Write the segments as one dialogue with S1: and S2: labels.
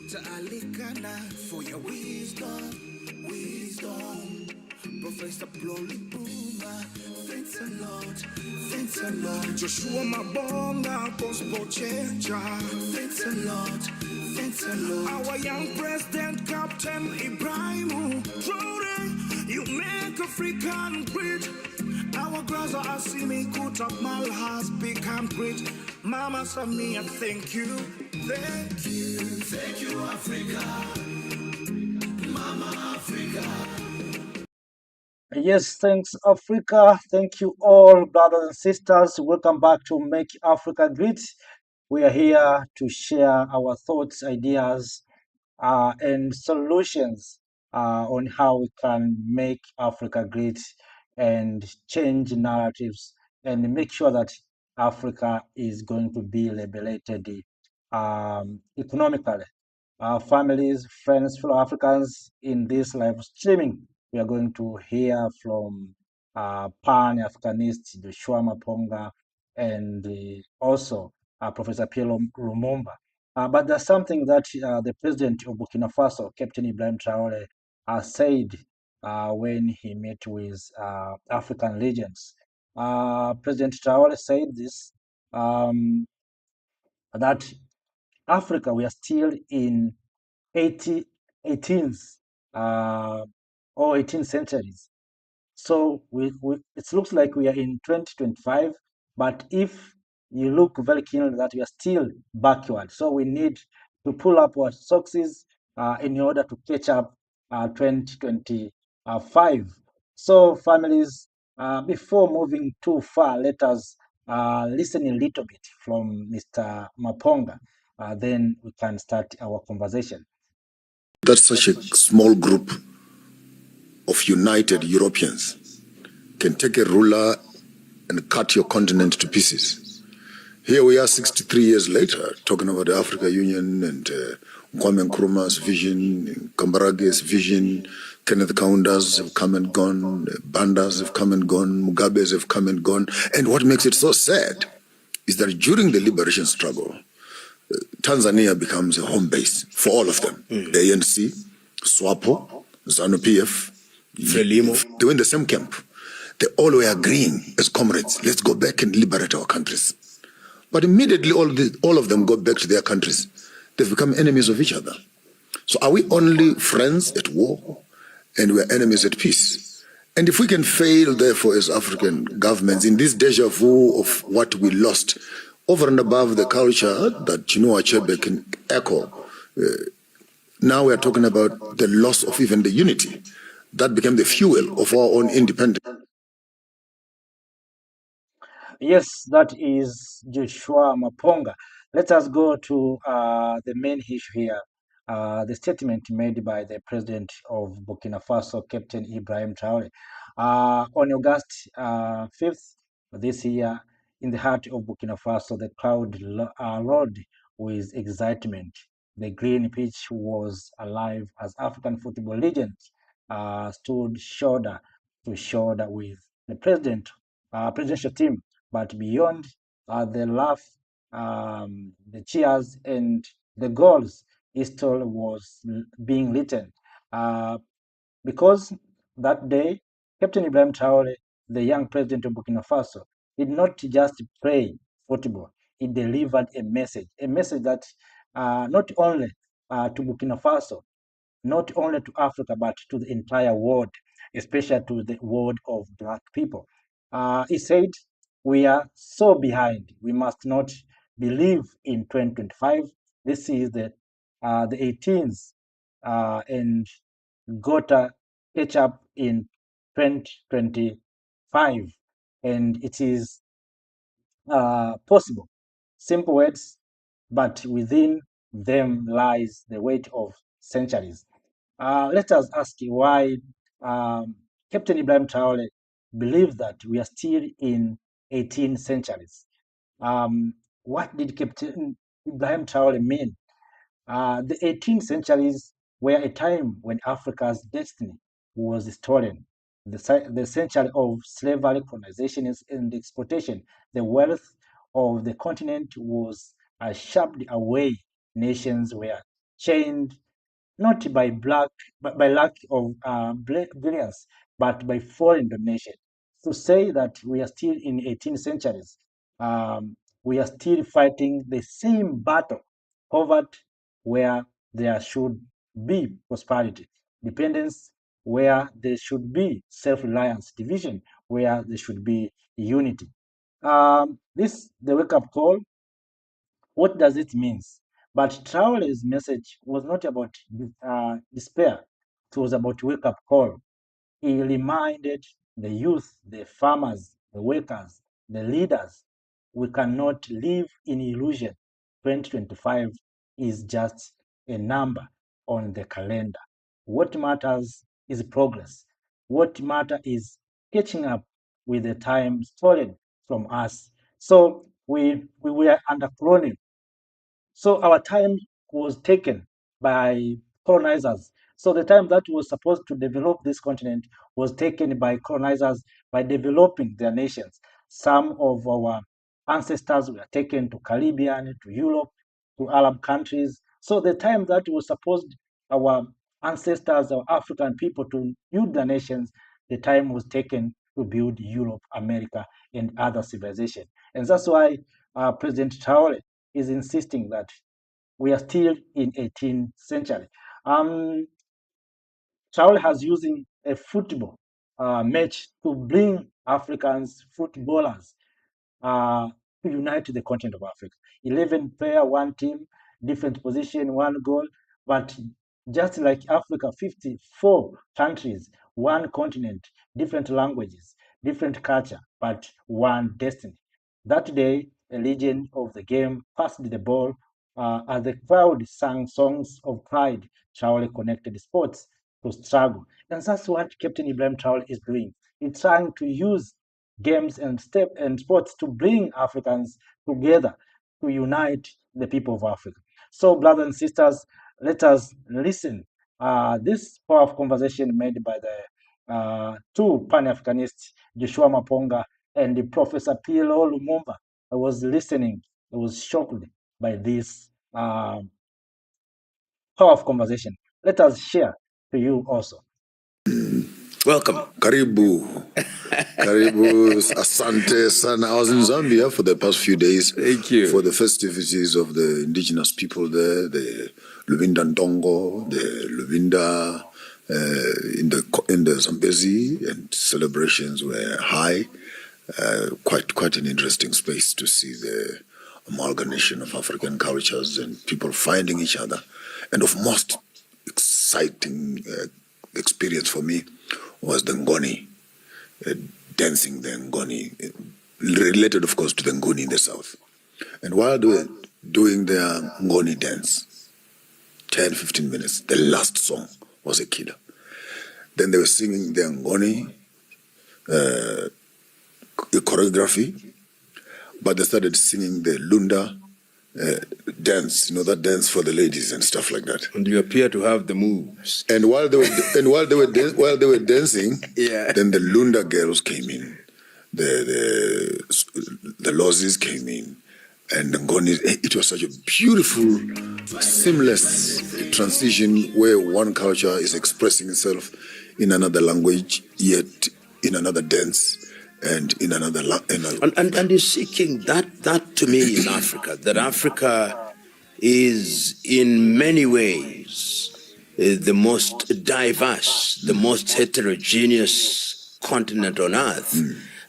S1: Dr. Alikana, for your wisdom. Professor Blolly Boomer, thanks a lot. Joshua Mabonga, Gospel Changer, thanks a lot. Our young president, Captain Ibrahim Traoré, you make African great. Our brother Asimi Kuta Mal has become great. Mama Samia, thank you, Africa. Mama Africa.
S2: Yes, thanks, Africa. Thank you all, brothers and sisters. Welcome back to Make Africa Great. We are here to share our thoughts, ideas, and solutions on how we can make Africa great and change narratives and make sure that Africa is going to be liberated economically. Our families, friends, fellow Africans in this live streaming, we are going to hear from Pan-Africanist Joshua Maponga and also Professor Piero Lumumba. But there's something that the president of Burkina Faso, Captain Ibrahim Traoré, said when he met with African legends. President Traoré said this, that Africa, we are still in 18th or 18th centuries. So it looks like we are in 2025, but if you look very keenly that we are still backward. So we need to pull up our socks in order to catch up 2025. So families, before moving too far, let us listen a little bit from Mr. Maponga. Then we can start our conversation.
S3: That such a small group of united Europeans can take a ruler and cut your continent to pieces. Here we are 63 years later, talking about the Africa Union and Kwame Nkrumah's vision, Kambarage's vision, Kenneth Kaunda's have come and gone, Banda's have come and gone, Mugabe's have come and gone. And what makes it so sad is that during the liberation struggle, Tanzania becomes a home base for all of them. The ANC, SWAPO, ZANU-PF, Frelimo, they were in the same camp. They all were agreeing as comrades, let's go back and liberate our countries. But immediately all of them go back to their countries. They've become enemies of each other. So are we only friends at war and we're enemies at peace? And if we can fail, therefore, as African governments in this deja vu of what we lost, over and above the culture that Chinua Achebe can echo, now we are talking about the loss of even the unity. That became the fuel of our own independence.
S2: Yes, that is Joshua Maponga. Let us go to the main issue here, the statement made by the president of Burkina Faso, Captain Ibrahim Traoré. On August 5th this year, in the heart of Burkina Faso, the crowd roared with excitement. The green pitch was alive as African football legends stood shoulder to shoulder with the presidential team. But beyond the laugh, the cheers, and the goals, history was being written. Because that day, Captain Ibrahim Traoré, the young president of Burkina Faso, did not just play football. He delivered a message that not only to Burkina Faso, not only to Africa, but to the entire world, especially to the world of Black people. He said, we are so behind. We must not believe in 2025. This is the 18th and got to catch up in 2025. And it is possible. Simple words, but within them lies the weight of centuries. Let us ask why Captain Ibrahim Traoré believes that we are still in 18th centuries. What did Captain Ibrahim Traoré mean? The 18th centuries were a time when Africa's destiny was stolen. The century of slavery, colonization, and exploitation. The wealth of the continent was shoved away. Nations were chained not by lack of brilliance, but by foreign domination. To say that we are still in 18th centuries, we are still fighting the same battle, poverty where there should be prosperity, dependence where there should be self-reliance, division where there should be unity. The wake-up call, what does it mean? But Traore's message was not about despair. It was about wake-up call. He reminded the youth, the farmers, the workers, the leaders, we cannot live in illusion. 2025 is just a number on the calendar. What matters is progress. What matters is catching up with the time stolen from us. So we were under colonial. So our time was taken by colonizers. So the time that was supposed to develop this continent was taken by colonizers by developing their nations. Some of our ancestors were taken to Caribbean, to Europe, to Arab countries. So the time that was supposed our ancestors, our African people to build their nations, the time was taken to build Europe, America, and other civilizations. And that's why President Traore is insisting that we are still in 18th century. Traore has using a football match to bring Africans, footballers, to unite the continent of Africa. 11 player, one team, different position, one goal. But just like Africa, 54 countries, one continent, different languages, different culture, but one destiny. That day, a legend of the game passed the ball as the crowd sang songs of pride. Traore connected sports to struggle. And that's what Captain Ibrahim Traoré is doing. He's trying to use games and sports to bring Africans together, to unite the people of Africa. So, brothers and sisters, let us listen. This powerful conversation made by the two Pan-Africanists, Joshua Maponga and Professor P.L.O. Lumumba. I was listening. I was shocked by this powerful conversation. Let us share to you also.
S4: Welcome.
S3: Karibu. Karibu, asante sana. I was in Zambia for the past few days.
S4: Thank you.
S3: For the festivities of the indigenous people there, the Luvinda Ndongo, the Luvinda in the Zambezi, and celebrations were high. Quite an interesting space to see the amalgamation of African cultures and people finding each other. And of most exciting experience for me was the Ngoni, dancing the Ngoni, related of course to the Nguni in the south. And while they were doing their Ngoni dance, 10, 15 minutes, the last song was a killer. Then they were singing their Ngoni choreography, but they started singing the Lunda dance, that dance for the ladies and stuff like that.
S4: And you appear to have the moves.
S3: And while they were dancing,
S4: yeah,
S3: then the Lunda girls came in, the Lozis came in, and the Ngoni. It was such a beautiful, seamless transition where one culture is expressing itself in another language, yet in another dance. And in another
S4: and is seeking that to me is Africa. That Africa is in many ways the most diverse, the most heterogeneous continent on earth,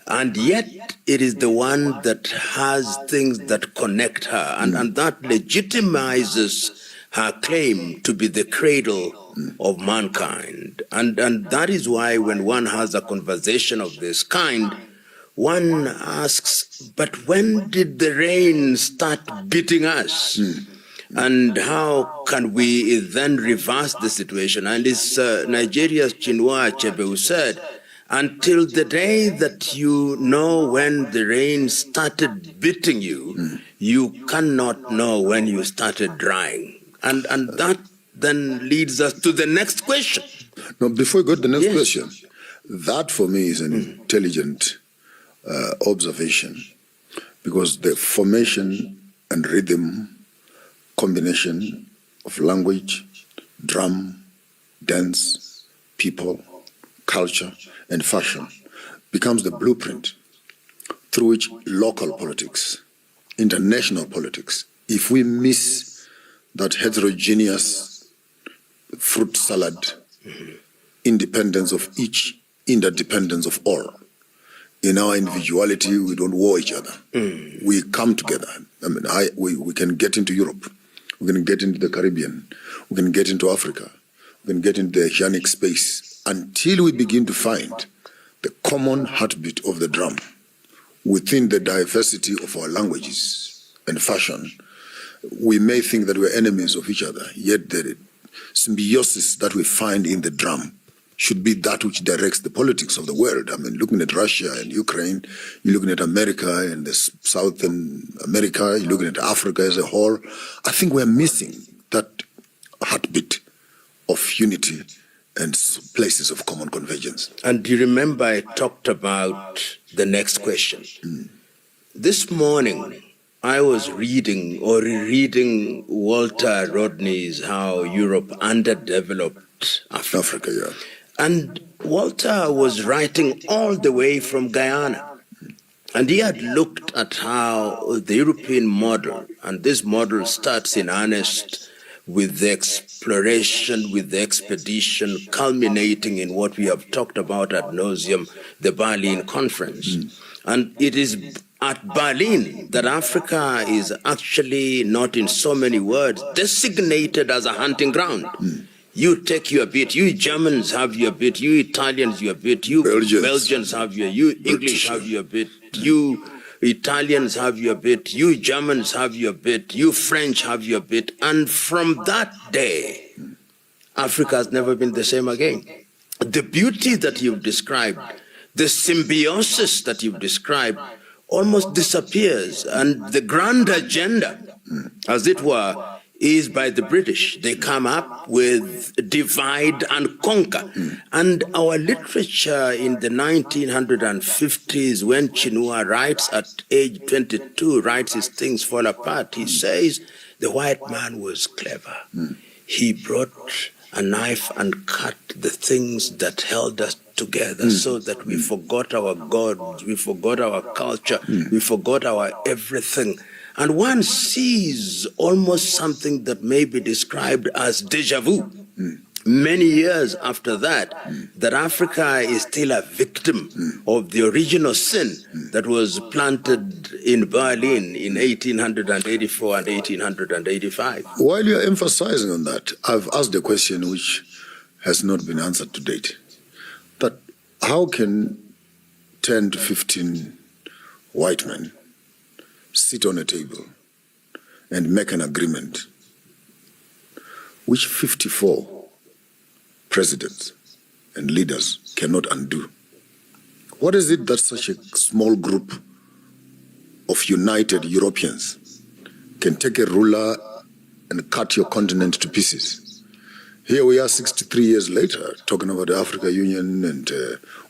S4: and yet it is the one that has things that connect her, and that legitimizes her claim to be the cradle of mankind. And that is why when one has a conversation of this kind, one asks, but when did the rain start beating us? And how can we then reverse the situation? And it's Nigeria's Chinua Achebe who said, until the day that you know when the rain started beating you, you cannot know when you started drying. And that then leads us to the next question.
S3: No, before we go to the next question, that for me is an intelligent observation, because the formation and rhythm combination of language, drum, dance, people, culture, and fashion becomes the blueprint through which local politics, international politics, if we miss that heterogeneous fruit salad, independence of each, interdependence of all. In our individuality, we don't war each other. We come together. I mean, we can get into Europe. We can get into the Caribbean. We can get into Africa. We can get into the oceanic space until we begin to find the common heartbeat of the drum within the diversity of our languages and fashion. We may think that we're enemies of each other, yet the symbiosis that we find in the drum should be that which directs the politics of the world. I mean, looking at Russia and Ukraine, you're looking at America and the Southern America, you're looking at Africa as a whole. I think we're missing that heartbeat of unity and places of common convergence.
S4: And do you remember I talked about the next question? This morning, I was reading or rereading Walter Rodney's How Europe Underdeveloped Africa.
S3: Yeah.
S4: And Walter was writing all the way from Guyana. And he had looked at how the European model, and this model starts in earnest with the exploration, with the expedition, culminating in what we have talked about ad nauseum, the Berlin Conference. And it is at Berlin that Africa is actually, not in so many words, designated as a hunting ground. You take your bit, you Germans have your bit, you Italians your bit, you Belgians have your, you English have your bit, you Italians have your bit, you Germans have your bit, you French have your bit. And from that day, Africa has never been the same again. The beauty that you've described, the symbiosis that you've described, almost disappears. And the grand agenda, as it were, is by the British. They come up with divide and conquer. And our literature in the 1950s, when Chinua writes at age 22, writes his Things Fall Apart, he says the white man was clever. He brought a knife and cut the things that held us together so that we forgot our gods, we forgot our culture, we forgot our everything. And one sees almost something that may be described as deja vu. Many years after that, that Africa is still a victim of the original sin that was planted in Berlin in 1884 and 1885.
S3: While you're emphasizing on that, I've asked a question which has not been answered to date. That how can 10 to 15 white men sit on a table and make an agreement which 54 presidents and leaders cannot undo? What is it that such a small group of united Europeans can take a ruler and cut your continent to pieces? Here we are 63 years later, talking about the Africa Union and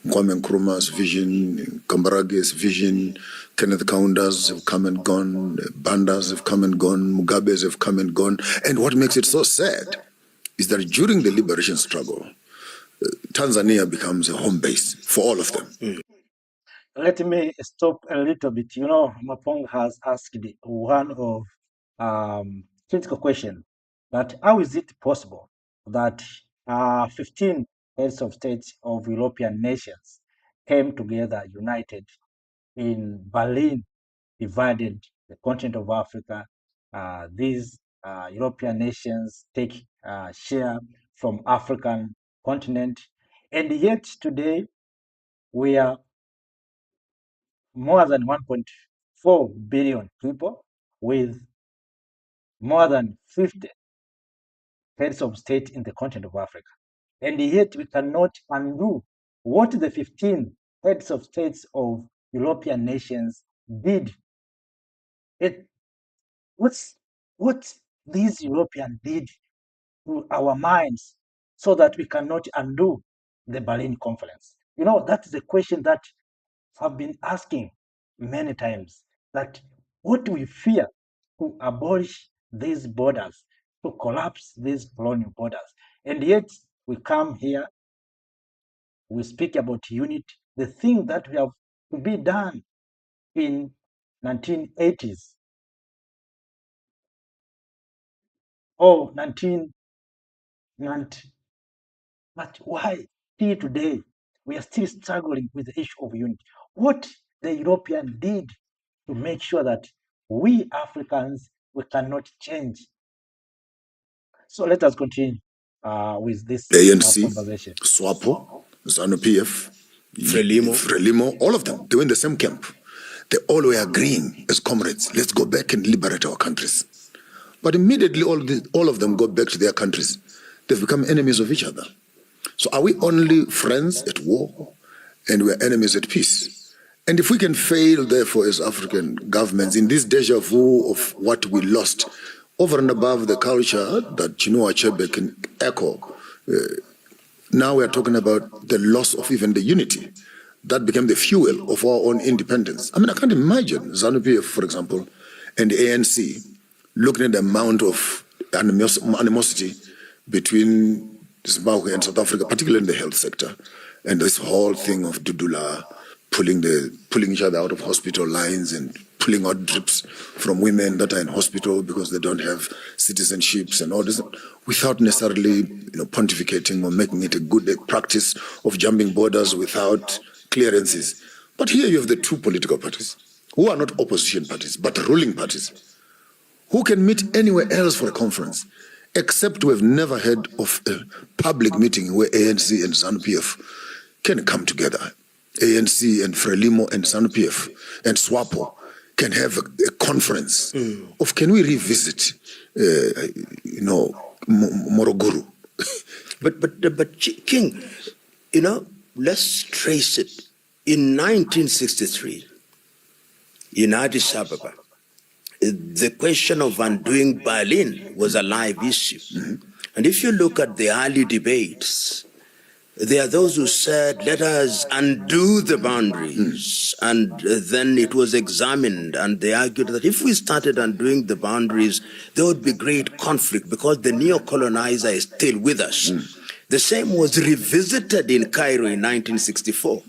S3: Kwame Nkrumah's vision, Kambarage's vision, Kenneth Kaunda's have come and gone, Banda's have come and gone, Mugabe's have come and gone. And what makes it so sad is that during the liberation struggle, Tanzania becomes a home base for all of them.
S2: Let me stop a little bit. You know, Mapong has asked one of critical question that how is it possible that 15 heads of states of European nations came together, united in Berlin, divided the continent of Africa. These European nations take share from African continent, and yet today we are more than 1.4 billion people with more than 50 heads of state in the continent of Africa. And yet we cannot undo what the 15 heads of states of European nations did. What these Europeans did to our minds so that we cannot undo the Berlin Conference. You know, that's the question that I've been asking many times, that what we fear to abolish these borders, to collapse these colonial borders. And yet we come here, we speak about unity, the thing that we have to be done in 1980s or 1990. But why till today we are still struggling with the issue of unity? What the European did to make sure that we Africans, we cannot change. So let us continue with this
S3: ANC,
S2: conversation.
S3: SWAPO, ZANU-PF, Frelimo, all of them, they were in the same camp. They all were agreeing as comrades, let's go back and liberate our countries. But immediately all of them go back to their countries. They've become enemies of each other. So are we only friends at war and we're enemies at peace? And if we can fail, therefore, as African governments in this deja vu of what we lost, over and above the culture that Chinua Achebe can echo, now we're talking about the loss of even the unity that became the fuel of our own independence. I mean, I can't imagine ZANU-PF, for example, and the ANC looking at the amount of animosity between Zimbabwe and South Africa, particularly in the health sector, and this whole thing of Dudula pulling each other out of hospital lines and pulling out drips from women that are in hospital because they don't have citizenships and all this, without necessarily pontificating or making it a good practice of jumping borders without clearances. But here you have the two political parties who are not opposition parties but ruling parties who can meet anywhere else for a conference, except we have never heard of a public meeting where ANC and ZANU-PF can come together. ANC and Frelimo and ZANU-PF and SWAPO can have a conference of, can we revisit, Morogoro?
S4: But King, let's trace it. In 1963, in Addis Ababa, the question of undoing Berlin was a live issue. And if you look at the early debates, there are those who said, let us undo the boundaries. And then it was examined, and they argued that if we started undoing the boundaries, there would be great conflict because the neocolonizer is still with us. The same was revisited in Cairo in 1964.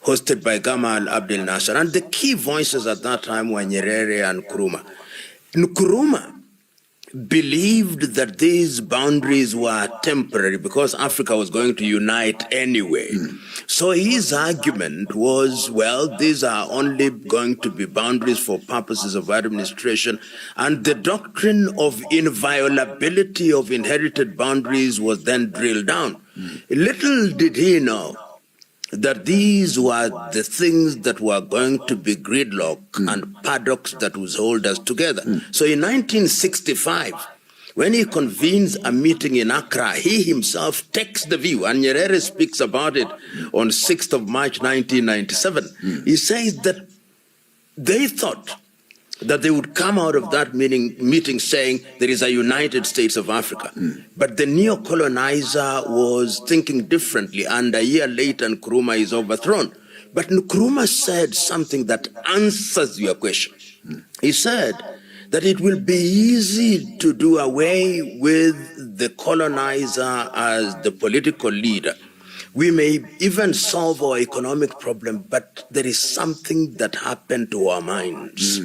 S4: Hosted by Gamal Abdel Nasser. And the key voices at that time were Nyerere and Nkrumah. Nkrumah believed that these boundaries were temporary because Africa was going to unite anyway. So his argument was, well, these are only going to be boundaries for purposes of administration, and the doctrine of inviolability of inherited boundaries was then drilled down. Little did he know that these were the things that were going to be gridlock and paddocks that would hold us together. So in 1965, when he convenes a meeting in Accra, he himself takes the view, and Nyerere speaks about it on 6th of March 1997. He says that they thought that they would come out of that meeting saying there is a United States of Africa. But the neocolonizer was thinking differently, and a year later Nkrumah is overthrown. But Nkrumah said something that answers your question. He said that it will be easy to do away with the colonizer as the political leader. We may even solve our economic problem, but there is something that happened to our minds.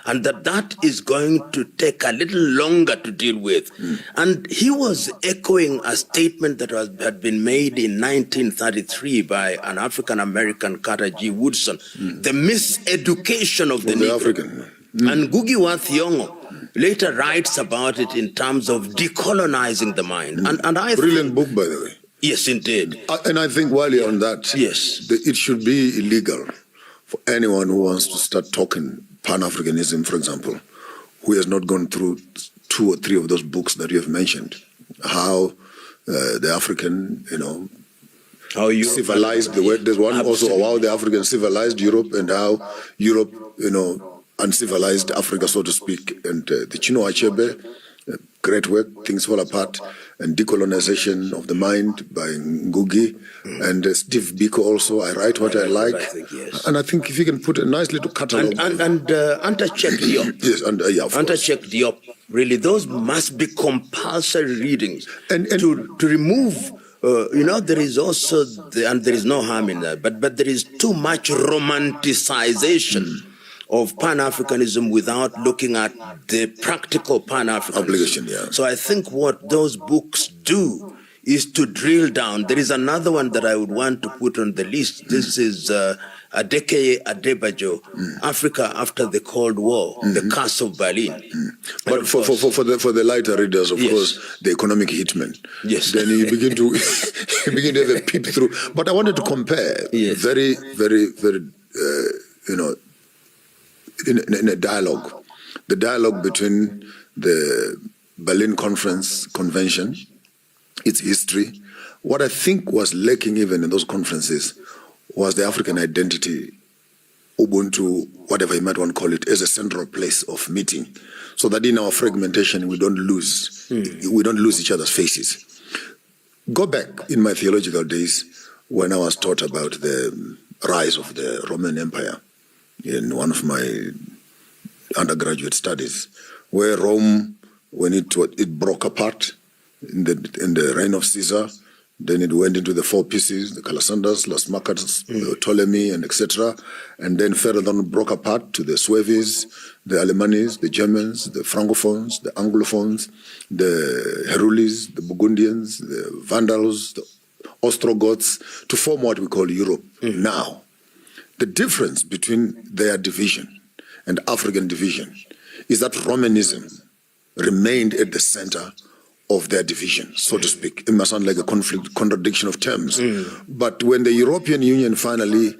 S4: And that is going to take a little longer to deal with. And he was echoing a statement that had been made in 1933 by an African-American, Carter G. Woodson, the miseducation of the Negro.
S3: African.
S4: And Ngugi wa Thiong'o later writes about it in terms of decolonizing the mind. And I
S3: Brilliant book, by the way.
S4: Yes, indeed.
S3: And I think while you're on that,
S4: yes,
S3: it should be illegal for anyone who wants to start talking Pan-Africanism, for example, who has not gone through 2 or 3 of those books that you have mentioned. How the African,
S4: how Europe
S3: civilized the world. There's one also how the African civilized Europe and how Europe, uncivilized Africa, so to speak. And the Chinua Achebe, great work, Things Fall Apart. and Decolonization of the Mind by Ngugi, and Steve Biko also, I Write What I Like.
S4: I think, yes.
S3: And I think if you can put a nice little catalog.
S4: And Antachek Diop.
S3: Yes, yeah, of course.
S4: Antachek Diop. Really, those must be compulsory readings. And to remove, there is also, and there is no harm in that, but there is too much romanticization of Pan-Africanism without looking at the practical Pan-Africanism.
S3: Obligation, yeah.
S4: So I think what those books do is to drill down. There is another one that I would want to put on the list. This is Adekeye Adebayo, Africa After the Cold War, The Curse of Berlin.
S3: But for the lighter readers, of course, the economic hitman.
S4: Yes.
S3: Then you begin to have a peep through. But I wanted to compare very, very, very, in a dialogue, the dialogue between the Berlin Convention, its history. What I think was lacking even in those conferences was the African identity, Ubuntu, whatever you might want to call it, as a central place of meeting, so that in our fragmentation we don't lose each other's faces. Go back in my theological days when I was taught about the rise of the Roman Empire in one of my undergraduate studies, where Rome, when it broke apart in the reign of Caesar, then it went into the four pieces, the Calasanders, Las Macas, Ptolemy, and etc. And then further on broke apart to the Sueves, the Alemanis, the Germans, the Francophones, the Anglophones, the Herulis, the Burgundians, the Vandals, the Ostrogoths, to form what we call Europe now. The difference between their division and African division is that Romanism remained at the center of their division, so to speak. It must sound like a contradiction of terms. But when the European Union finally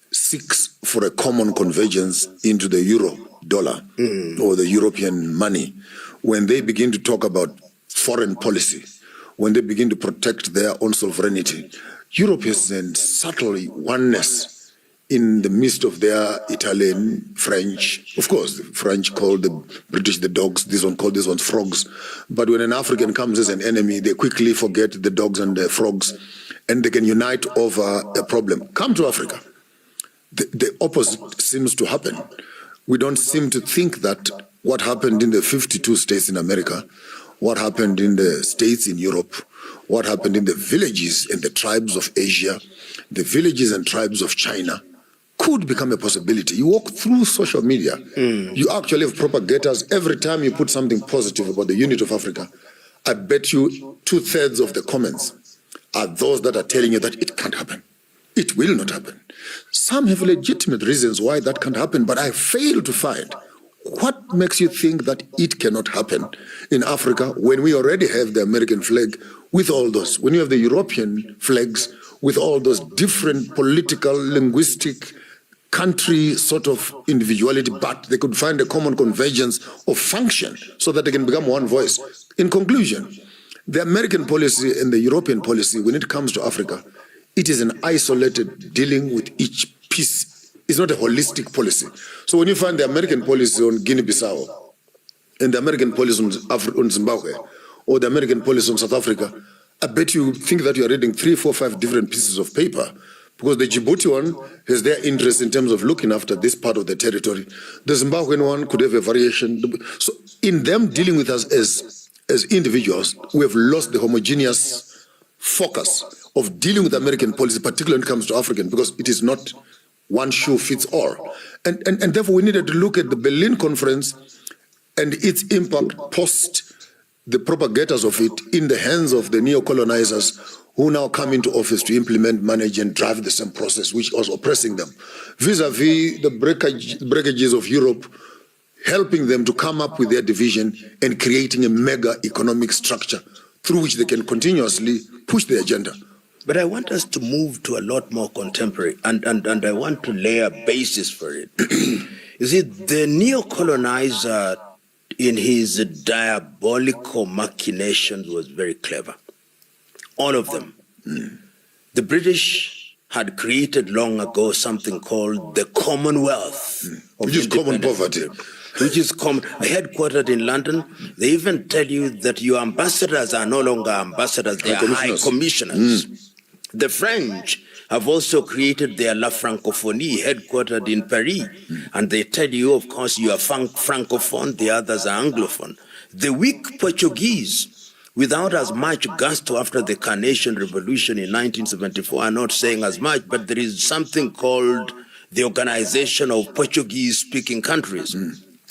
S3: seeks for a common convergence into the euro dollar or the European money, when they begin to talk about foreign policy, when they begin to protect their own sovereignty, Europe has a subtle oneness in the midst of their Italian, French. Of course, the French call the British the dogs, this one called this one frogs. But when an African comes as an enemy, they quickly forget the dogs and the frogs, and they can unite over a problem. Come to Africa. The opposite seems to happen. We don't seem to think that what happened in the 52 states in America, what happened in the states in Europe, what happened in the villages and the tribes of Asia, the villages and tribes of China, could become a possibility. You walk through social media, you actually have propagators. Every time you put something positive about the unity of Africa, I bet you 2/3 of the comments are those that are telling you that it can't happen. It will not happen. Some have legitimate reasons why that can't happen, but I fail to find what makes you think that it cannot happen in Africa when we already have the American flag with all those, when you have the European flags with all those different political, linguistic, country sort of individuality, but they could find a common convergence of function so that they can become one voice. In conclusion, the American policy and the European policy, when it comes to Africa, it is an isolated dealing with each piece. It's not a holistic policy. So when you find the American policy on Guinea-Bissau and the American policy on Zimbabwe or the American policy on South Africa, I bet you think that you are reading 3, 4, 5 different pieces of paper, because the Djibouti one has their interest in terms of looking after this part of the territory. The Zimbabwean one could have a variation. So in them dealing with us as individuals, we have lost the homogeneous focus of dealing with American policy, particularly when it comes to African, because it is not one shoe fits all. And therefore we needed to look at the Berlin Conference and its impact post the propagators of it in the hands of the neocolonizers who now come into office to implement, manage, and drive the same process which was oppressing them, vis-a-vis the breakages of Europe, helping them to come up with their division and creating a mega economic structure through which they can continuously push the agenda.
S4: But I want us to move to a lot more contemporary, and I want to lay a basis for it. You see, the neocolonizer in his diabolical machinations was very clever. All of them. The British had created long ago something called the Commonwealth.
S3: Which is common poverty.
S4: which is headquartered in London. They even tell you that your ambassadors are no longer ambassadors, they are high commissioners. The French have also created their La Francophonie, headquartered in Paris. And they tell you, of course, you are Francophone, the others are Anglophone. The weak Portuguese, without as much gusto after the Carnation Revolution in 1974, are not saying as much, but there is something called the Organization of Portuguese-speaking countries.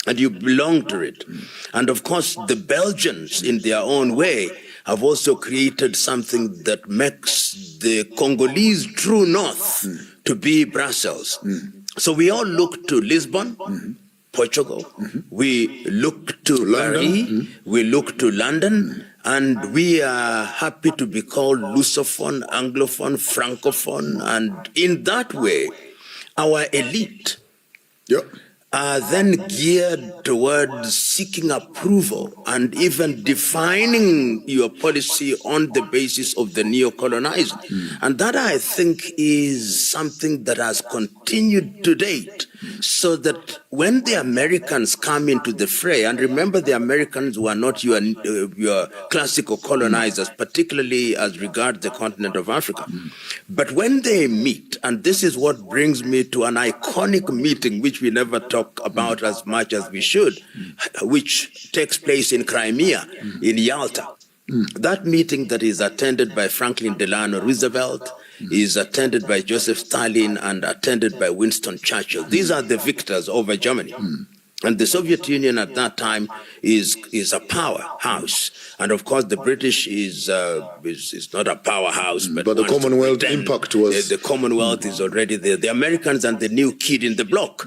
S4: And you belong to it. And of course, the Belgians, in their own way, have also created something that makes the Congolese true north to be Brussels. So we all look to Lisbon, Portugal. We look to Paris. We look to London. And we are happy to be called Lusophone, Anglophone, Francophone. And in that way, our elite are then geared towards seeking approval and even defining your policy on the basis of the neocolonizing. And that, I think, is something that has continued to date, so that when the Americans come into the fray, and remember the Americans were not your classical colonizers, particularly as regards the continent of Africa. But when they meet, and this is what brings me to an iconic meeting which we never talk about as much as we should, which takes place in Crimea, in Yalta. That meeting that is attended by Franklin Delano Roosevelt, is attended by Joseph Stalin, and attended by Winston Churchill. These are the victors over Germany. And the Soviet Union at that time is a powerhouse. And of course, the British is not a powerhouse. But
S3: the Commonwealth impact was...
S4: The Commonwealth is already there. The Americans and the new kid in the block.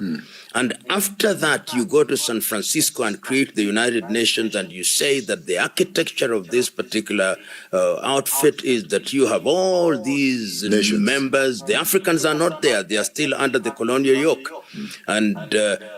S4: And after that, you go to San Francisco and create the United Nations, and you say that the architecture of this particular outfit is that you have all these nations. Members. The Africans are not there. They are still under the colonial yoke. And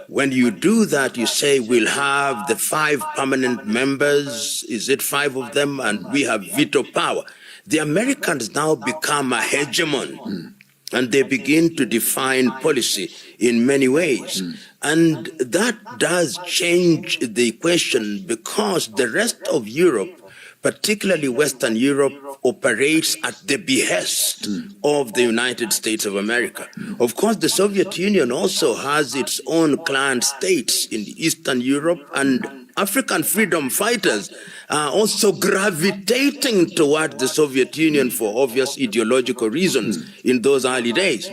S4: when you do that, you say we'll have the 5 permanent members. Is it 5 of them? And we have veto power. The Americans now become a hegemon. And they begin to define policy in many ways. And that does change the equation, because the rest of Europe, particularly Western Europe, operates at the behest of the United States of America. Of course, the Soviet Union also has its own client states in Eastern Europe, and African freedom fighters are also gravitating toward the Soviet Union for obvious ideological reasons in those early days.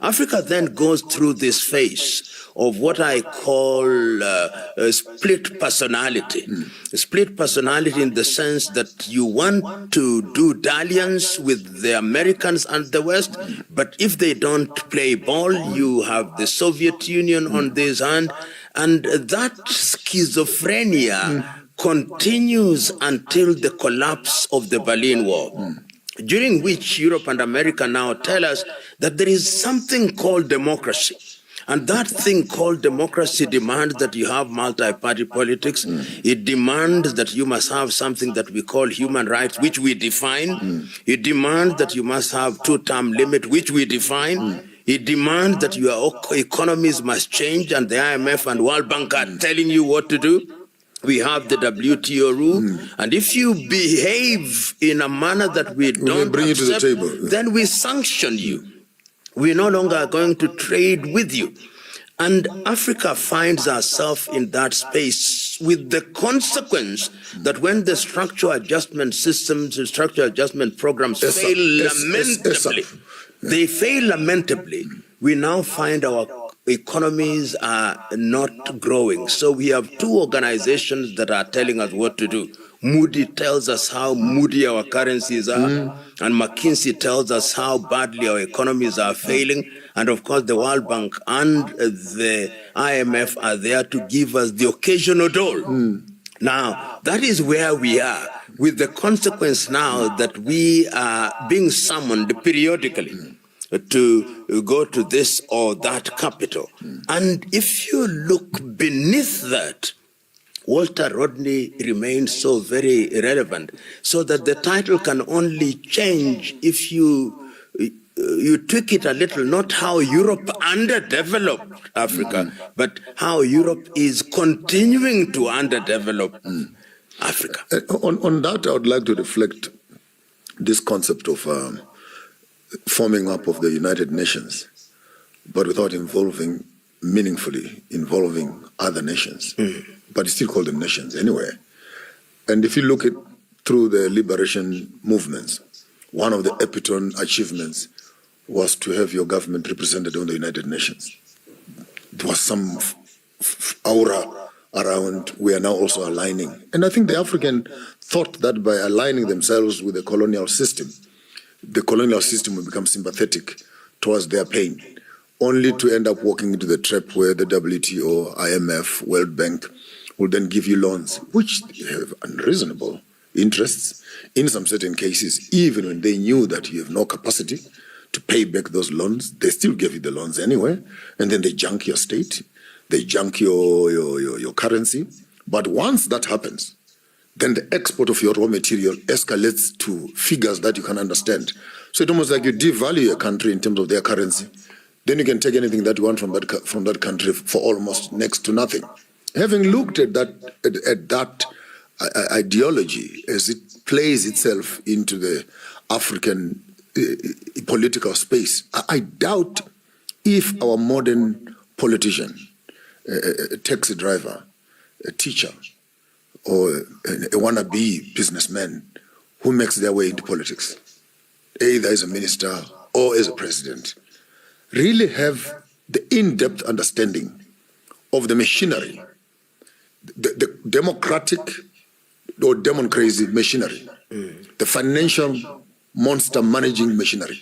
S4: Africa then goes through this phase of what I call a split personality. A split personality in the sense that you want to do dalliance with the Americans and the West, but if they don't play ball, you have the Soviet Union on this hand, and that schizophrenia continues until the collapse of the Berlin Wall, during which Europe and America now tell us that there is something called democracy. And that thing called democracy demands that you have multi-party politics. It demands that you must have something that we call human rights, which we define. It demands that you must have 2-term limit, which we define. It demands that your economies must change, and the IMF and World Bank are telling you what to do. We have the WTO rule, and if you behave in a manner that we don't
S3: bring
S4: accept,
S3: you to the table.
S4: Then we sanction you. We're no longer going to trade with you. And Africa finds herself in that space, with the consequence that when the structural adjustment systems, the structural adjustment programs fail lamentably, they fail lamentably, we now find our economies are not growing. So we have 2 organizations that are telling us what to do. Moody tells us how moody our currencies are, and McKinsey tells us how badly our economies are failing, and of course the World Bank and the IMF are there to give us the occasional dole. Now, that is where we are, with the consequence now that we are being summoned periodically to go to this or that capital. And if you look beneath that, Walter Rodney remains so very relevant, so that the title can only change if you you tweak it a little, not how Europe underdeveloped Africa, but how Europe is continuing to underdevelop Africa.
S3: On that, I would like to reflect this concept of forming up of the United Nations, but without meaningfully involving other nations. But you still call them nations anyway. And if you look at through the liberation movements, one of the epitome achievements was to have your government represented on the United Nations. There was some aura around, we are now also aligning. And I think the African thought that by aligning themselves with the colonial system will become sympathetic towards their pain, only to end up walking into the trap where the WTO, IMF, World Bank will then give you loans, which have unreasonable interests in some certain cases. Even when they knew that you have no capacity to pay back those loans, they still give you the loans anyway, and then they junk your state, they junk your currency. But once that happens, then the export of your raw material escalates to figures that you can understand. So it's almost like you devalue a country in terms of their currency. Then you can take anything that you want from that country for almost next to nothing. Having looked at that ideology as it plays itself into the African political space, I doubt if our modern politician, a taxi driver, a teacher, or a wannabe businessman who makes their way into politics, either as a minister or as a president, really have the in-depth understanding of the machinery, the democratic or democracy machinery, the financial monster managing machinery,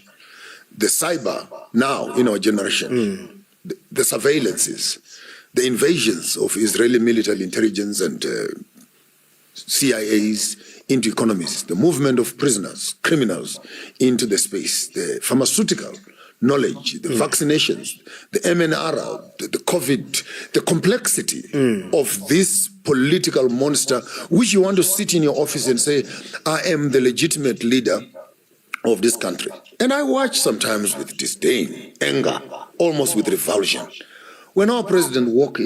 S3: the cyber now in our generation, the surveillances, the invasions of Israeli military intelligence and CIAs into economies, the movement of prisoners, criminals into the space, the pharmaceutical knowledge, the vaccinations, the MNR, the COVID, the complexity of this political monster, which you want to sit in your office and say, I am the legitimate leader of this country. And I watch sometimes with disdain, anger, almost with revulsion. When our presidents walk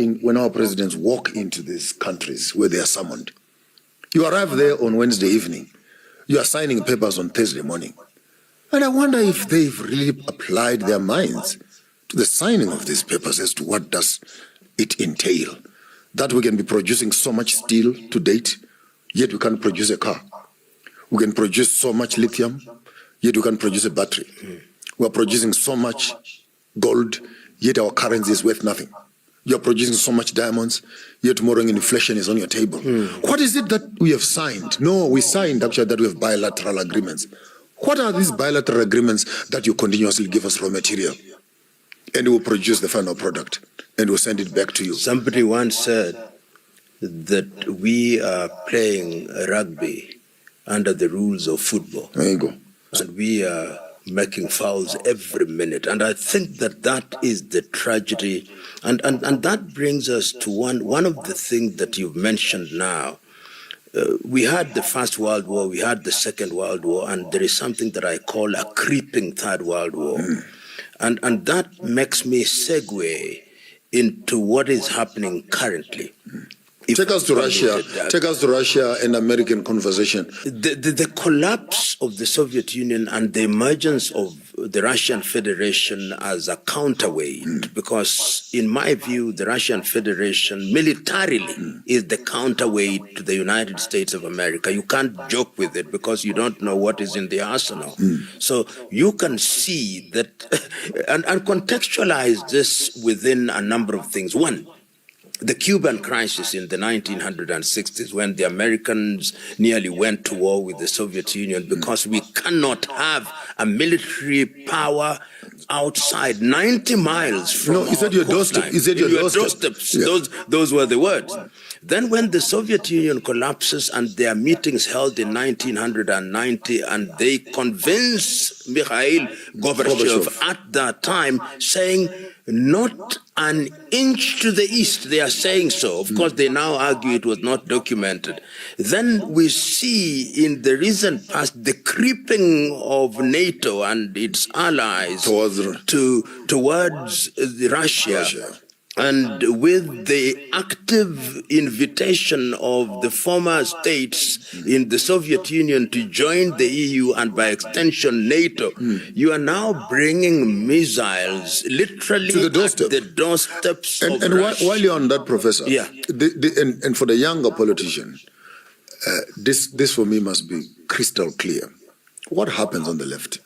S3: into these countries where they are summoned, you arrive there on Wednesday evening, you are signing papers on Thursday morning. And I wonder if they've really applied their minds to the signing of these papers as to what does it entail. That we can be producing so much steel to date, yet we can't produce a car. We can produce so much lithium, yet we can't produce a battery. We are producing so much gold, yet our currency is worth nothing. You're producing so much diamonds, yet tomorrow inflation is on your table. What is it that we have signed? No, we signed actually that we have bilateral agreements. What are these bilateral agreements that you continuously give us raw material and we'll produce the final product and we'll send it back to you?
S4: Somebody once said that we are playing rugby under the rules of football.
S3: There you go.
S4: And we are making fouls every minute. And I think that is the tragedy. And that brings us to one of the things that you've mentioned now. We had the First World War, we had the Second World War, and there is something that I call a creeping Third World War. And that makes me segue into what is happening currently.
S3: Take us to Russia. Take us to Russia and American conversation.
S4: The collapse of the Soviet Union and the emergence of the Russian Federation as a counterweight, because in my view, the Russian Federation militarily is the counterweight to the United States of America. You can't joke with it because you don't know what is in the arsenal. So you can see that and contextualize this within a number of things. One, the Cuban crisis in the 1960s, when the Americans nearly went to war with the Soviet Union because we cannot have a military power outside 90 miles from
S3: is that your doorstep? Is that your doorstep?
S4: Yeah. Those were the words. Then when the Soviet Union collapses and there are meetings held in 1990 and they convince Mikhail Gorbachev at that time saying, not an inch to the east. They are saying so. Of course, they now argue it was not documented. Then we see in the recent past the creeping of NATO and its allies towards Russia. And with the active invitation of the former states in the Soviet Union to join the EU and by extension NATO, you are now bringing missiles literally
S3: to the doorstep.
S4: At the doorsteps of
S3: and
S4: Russia.
S3: While you're on that, Professor,
S4: yeah.
S3: And for the younger politician, this for me must be crystal clear. What happens on the left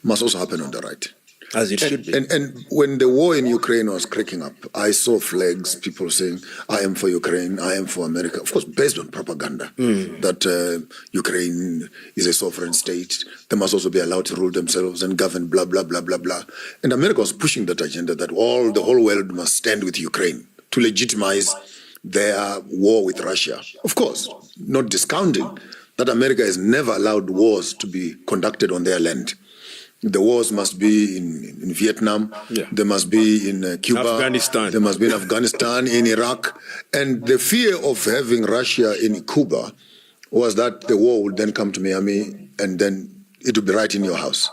S3: must also happen on the right.
S4: As it should be.
S3: And when the war in Ukraine was cracking up, I saw flags, people saying, I am for Ukraine, I am for America. Of course, based on propaganda, that Ukraine is a sovereign state. They must also be allowed to rule themselves and govern, blah, blah, blah, blah, blah. And America was pushing that agenda that the whole world must stand with Ukraine to legitimize their war with Russia. Of course, not discounting that America has never allowed wars to be conducted on their land. The wars must be in Vietnam, they must be in Cuba,
S4: Afghanistan.
S3: They must be in Afghanistan, in Iraq. And the fear of having Russia in Cuba was that the war would then come to Miami and then it would be right in your house.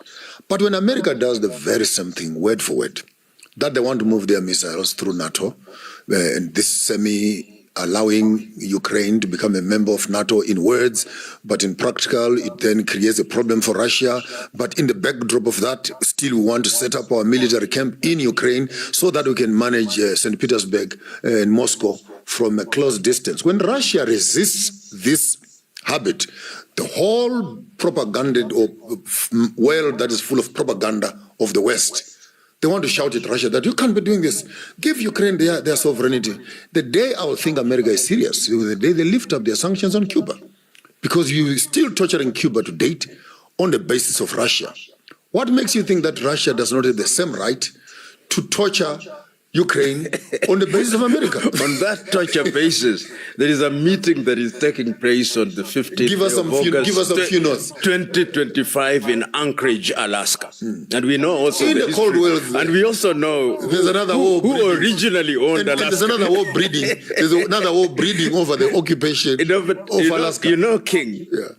S3: But when America does the very same thing, word for word, that they want to move their missiles through NATO, and this allowing Ukraine to become a member of NATO in words, but in practical, it then creates a problem for Russia. But in the backdrop of that, still we want to set up our military camp in Ukraine so that we can manage St. Petersburg and Moscow from a close distance. When Russia resists this habit, the whole propaganda or world that is full of propaganda of the West, they want to shout at Russia that you can't be doing this. Give Ukraine their sovereignty. The day I will think America is serious, the day they lift up their sanctions on Cuba. Because you're still torturing Cuba to date on the basis of Russia. What makes you think that Russia does not have the same right to torture Ukraine on the basis of America?
S4: On that torture basis, there is a meeting that is taking place on the 15th of August,
S3: give us a few notes.
S4: 2025 in Anchorage, Alaska. And we know also
S3: in the cold world,
S4: and we also know
S3: there's another war
S4: who originally owned Alaska.
S3: And there's another war breeding. There's another war breeding over the occupation of Alaska.
S4: King.
S3: Yeah.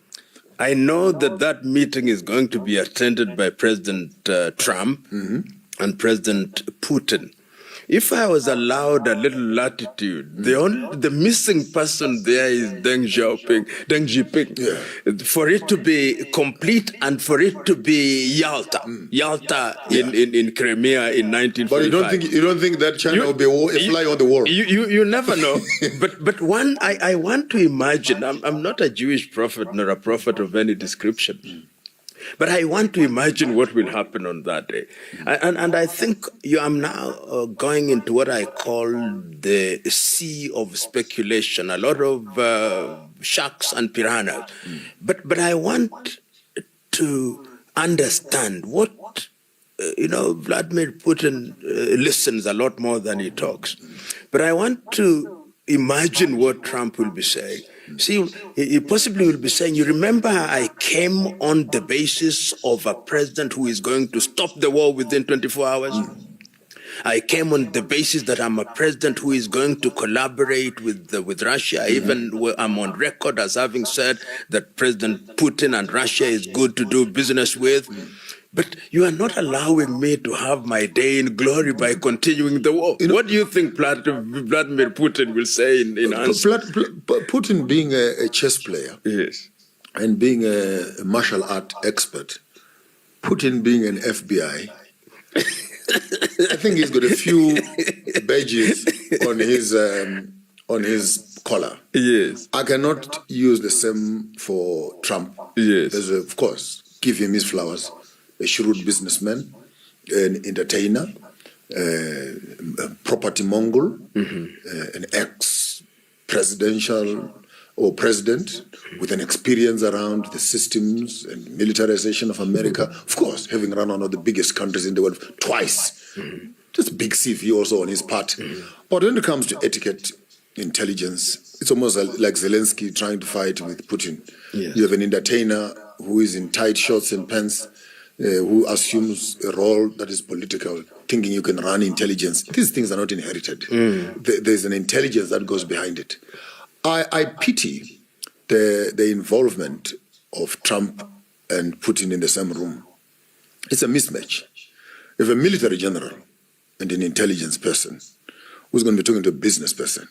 S4: I know that meeting is going to be attended by President Trump and President Putin. If I was allowed a little latitude, the missing person there is Deng Xiaoping.
S3: Yeah.
S4: For it to be complete and for it to be Yalta in Crimea in 1945.
S3: But you don't think that China will be a fly on the wall?
S4: You never know. but one I want to imagine. I'm not a Jewish prophet nor a prophet of any description. But I want to imagine what will happen on that day. And I think I'm now going into what I call the sea of speculation, a lot of sharks and piranhas. But I want to understand what, Vladimir Putin listens a lot more than he talks. But I want to imagine what Trump will be saying. See, he possibly will be saying, you remember I came on the basis of a president who is going to stop the war within 24 hours? I came on the basis that I'm a president who is going to collaborate with Russia. Even I'm on record as having said that President Putin and Russia is good to do business with. But you are not allowing me to have my day in glory by continuing the war. What do you think Vladimir Putin will say in answer?
S3: Putin being a chess player,
S4: yes,
S3: and being a martial art expert, Putin being an FBI, I think he's got a few badges on his collar.
S4: Yes,
S3: I cannot use the same for Trump.
S4: Yes,
S3: of course, give him his flowers. A shrewd businessman, an entertainer, a property mogul, an ex-presidential or president with an experience around the systems and militarization of America. Of course, having run one of the biggest countries in the world twice. Just a big CV also on his part. But when it comes to etiquette, intelligence, it's almost like Zelensky trying to fight with Putin.
S4: Yes.
S3: You have an entertainer who is in tight shorts and pants, who assumes a role that is political, thinking you can run intelligence. These things are not inherited. There's an intelligence that goes behind it. I pity the involvement of Trump and Putin in the same room. It's a mismatch. If a military general and an intelligence person who's going to be talking to a business person,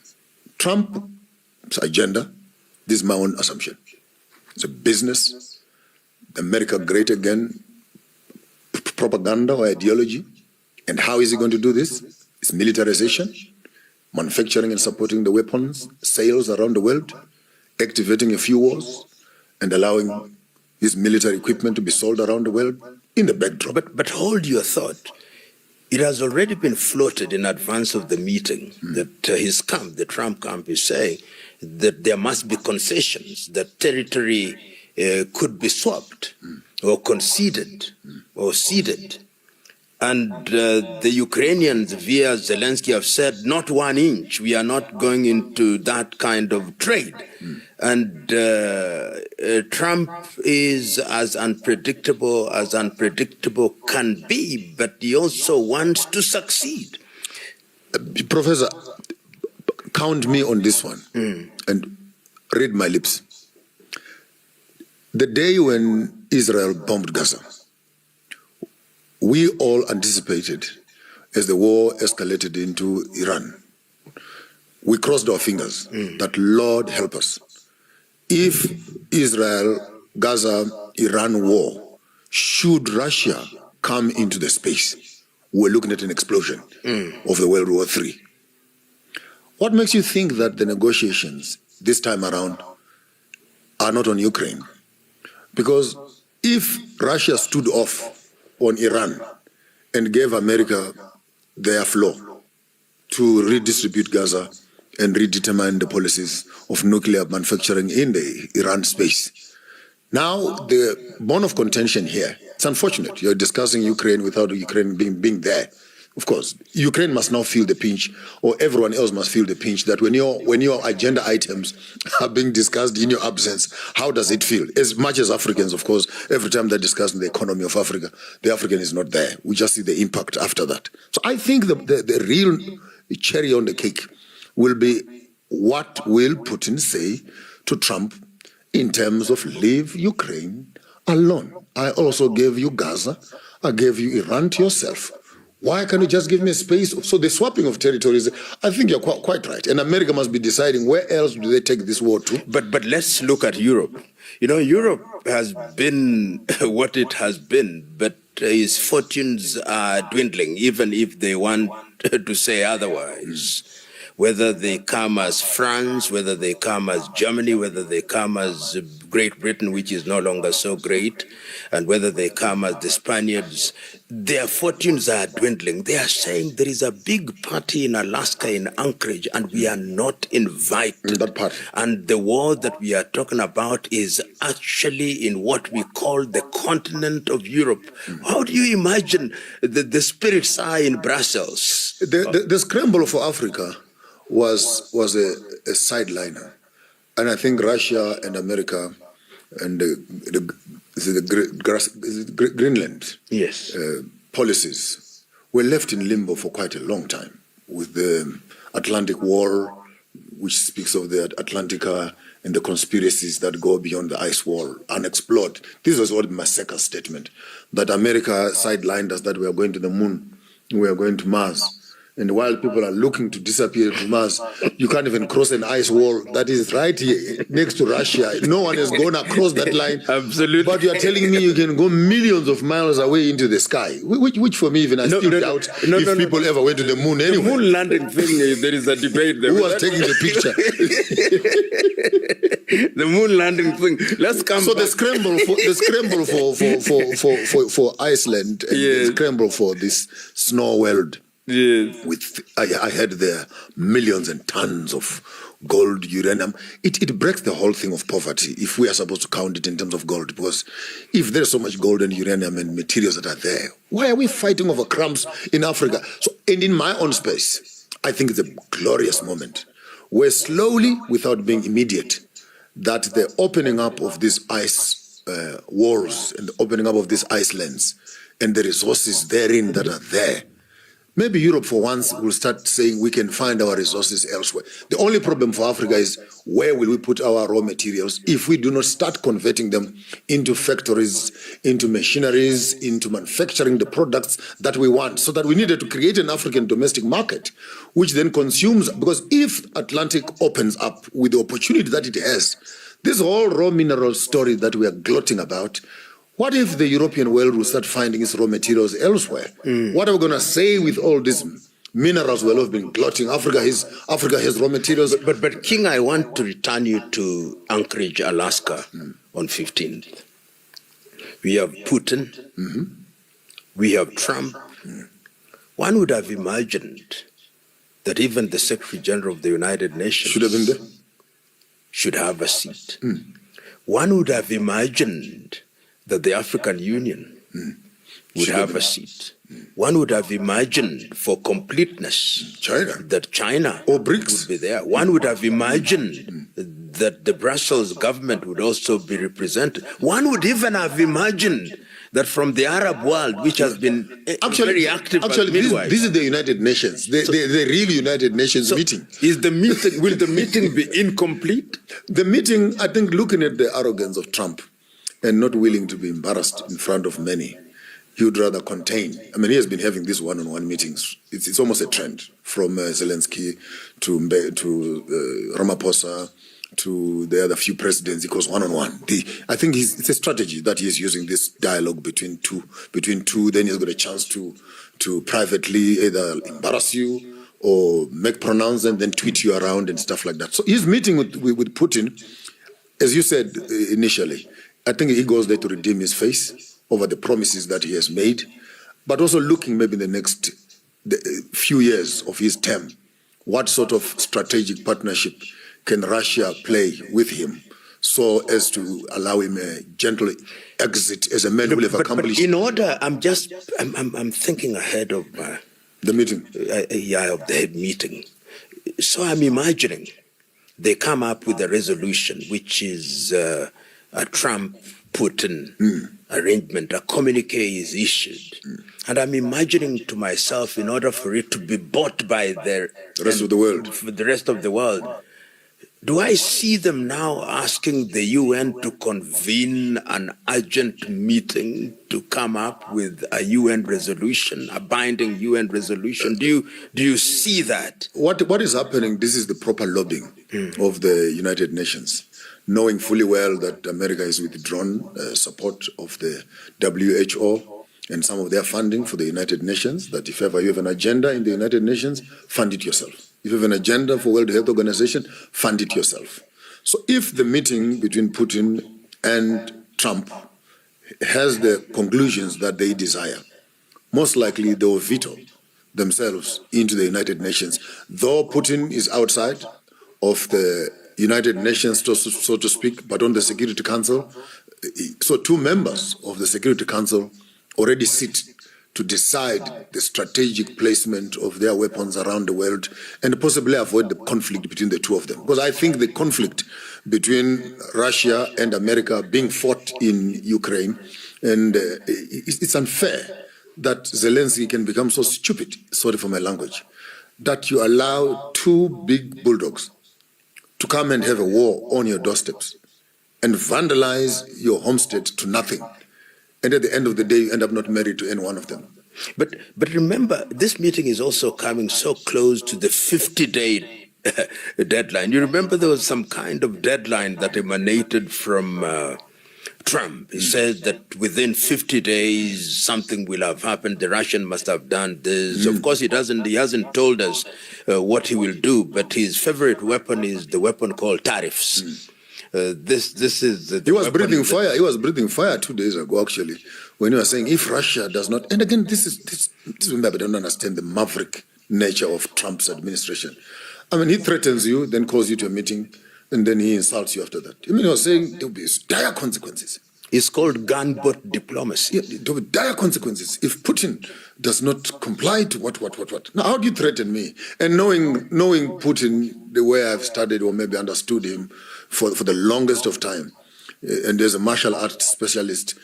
S3: Trump's agenda, this is my own assumption, it's a business, America great again, propaganda or ideology. And how is he going to do this? It's militarization, manufacturing and supporting the weapons, sales around the world, activating a few wars, and allowing his military equipment to be sold around the world in the backdrop.
S4: But hold your thought. It has already been floated in advance of the meeting that his camp, the Trump camp, is saying that there must be concessions, that territory could be swapped or conceded or ceded. And the Ukrainians via Zelensky have said, not 1 inch, we are not going into that kind of trade. And Trump is as unpredictable can be, but he also wants to succeed.
S3: Professor, count me on this one and read my lips. The day when Israel bombed Gaza, we all anticipated, as the war escalated into Iran, we crossed our fingers that Lord help us. If Israel, Gaza, Iran war, should Russia come into the space, we're looking at an explosion of the World War III. What makes you think that the negotiations this time around are not on Ukraine? Because if Russia stood off on Iran and gave America their floor to redistribute Gaza and redetermine the policies of nuclear manufacturing in the Iran space. Now, the bone of contention here, it's unfortunate. You're discussing Ukraine without Ukraine being there. Of course, Ukraine must now feel the pinch, or everyone else must feel the pinch, that when your agenda items are being discussed in your absence, how does it feel? As much as Africans, of course, every time they're discussing the economy of Africa, the African is not there. We just see the impact after that. So I think the real cherry on the cake will be what will Putin say to Trump in terms of leave Ukraine alone. I also gave you Gaza, I gave you Iran to yourself. Why can't you just give me a space? So the swapping of territories, I think you're quite right. And America must be deciding where else do they take this war to.
S4: But let's look at Europe. You know, Europe has been what it has been, but its fortunes are dwindling, even if they want to say otherwise. Whether they come as France, whether they come as Germany, whether they come as Great Britain, which is no longer so great, and whether they come as the Spaniards, their fortunes are dwindling. They are saying there is a big party in Alaska, in Anchorage, and we are not invited.
S3: That party.
S4: And the war that we are talking about is actually in what we call the continent of Europe. How do you imagine the spirits are in Brussels?
S3: The scramble for Africa was a sideliner. And I think Russia and America and Greenland policies were left in limbo for quite a long time, with the Atlantic Wall, which speaks of the Atlantica and the conspiracies that go beyond the ice wall, unexplored. This was what Maseka's statement, that America sidelined us, that we are going to the moon, we are going to Mars. And while people are looking to disappear to Mars, you can't even cross an ice wall that is right here next to Russia. No one has gone across that line.
S4: Absolutely.
S3: But you are telling me you can go millions of miles away into the sky, which for me, even I still doubt if people ever went to the moon anyway.
S4: The moon landing thing, there is a debate there.
S3: Who was taking the picture?
S4: The moon landing thing. Let's come
S3: So
S4: back.
S3: the scramble for Iceland and the scramble for this snow world.
S4: Yes.
S3: I heard there millions and tons of gold, uranium. It breaks the whole thing of poverty if we are supposed to count it in terms of gold. Because if there's so much gold and uranium and materials that are there, why are we fighting over crumbs in Africa? So, and in my own space, I think it's a glorious moment where slowly, without being immediate, that the opening up of these ice walls and the opening up of these icelands and the resources therein that are there, maybe Europe for once will start saying we can find our resources elsewhere. The only problem for Africa is where will we put our raw materials if we do not start converting them into factories, into machineries, into manufacturing the products that we want, so that we needed to create an African domestic market, which then consumes, because if Atlantic opens up with the opportunity that it has, this whole raw mineral story that we are gloating about, what if the European world will start finding its raw materials elsewhere? What are we going to say with all these minerals we have been gloating? Africa has raw materials.
S4: But King, I want to return you to Anchorage, Alaska on 15th. We have Putin. We have Trump. One would have imagined that even the Secretary General of the United Nations
S3: should have been there.
S4: Should have a seat. One would have imagined that the African Union would have a seat. One would have imagined, for completeness, that China
S3: or BRICS
S4: would be there. One would have imagined that the Brussels government would also be represented. One would even have imagined that from the Arab world, which has been very active.
S3: Actually, this is the United Nations, the real United Nations meeting.
S4: Is the meeting? Will the meeting be incomplete?
S3: The meeting, I think, looking at the arrogance of Trump and not willing to be embarrassed in front of many, he would rather contain. I mean, he has been having these one-on-one meetings. It's almost a trend, from Zelensky to Ramaphosa to the other few presidents. He goes one-on-one. I think it's a strategy that he's using, this dialogue between two. Then he's got a chance to privately either embarrass you or make pronouncements, then tweet you around and stuff like that. So his meeting with Putin, as you said initially, I think he goes there to redeem his face over the promises that he has made, but also looking maybe in the next few years of his term, what sort of strategic partnership can Russia play with him so as to allow him a gentle exit as a man who will have accomplished.
S4: But in order, I'm thinking ahead of
S3: the meeting.
S4: Of the meeting. So I'm imagining they come up with a resolution, which is a Trump-Putin arrangement. A communique is issued. And I'm imagining to myself, in order for it to be bought by the
S3: rest of the world,
S4: for the rest of the world, do I see them now asking the UN to convene an urgent meeting to come up with a UN resolution, a binding UN resolution? Do you see that?
S3: What is happening? This is the proper lobbying of the United Nations, knowing fully well that America has withdrawn support of the WHO and some of their funding for the United Nations, that if ever you have an agenda in the United Nations, fund it yourself. If you have an agenda for World Health Organization, fund it yourself. So if the meeting between Putin and Trump has the conclusions that they desire, most likely they will veto themselves into the United Nations. Though Putin is outside of the United Nations, so to speak, but on the Security Council, so two members of the Security Council already sit to decide the strategic placement of their weapons around the world and possibly avoid the conflict between the two of them. Because I think the conflict between Russia and America being fought in Ukraine, and it's unfair that Zelensky can become so stupid, sorry for my language, that you allow two big bulldogs to come and have a war on your doorsteps and vandalize your homestead to nothing. And at the end of the day, you end up not married to any one of them.
S4: But remember, this meeting is also coming so close to the 50-day deadline. You remember there was some kind of deadline that emanated from Trump. He said that within 50 days something will have happened. The Russian must have done this. Of course, he hasn't told us what he will do. But his favorite weapon is the weapon called tariffs. This is
S3: he was breathing fire. He was breathing fire 2 days ago, actually, when he was saying if Russia does not. And again, this is remember, I don't understand the maverick nature of Trump's administration. I mean, he threatens you, then calls you to a meeting, and then he insults you after that. I mean, he was saying there will be dire consequences.
S4: It's called gunboat diplomacy.
S3: Yeah, there will be dire consequences if Putin does not comply to what. Now, how do you threaten me? And knowing Putin the way I've studied or maybe understood him for the longest of time, and as a martial arts specialist,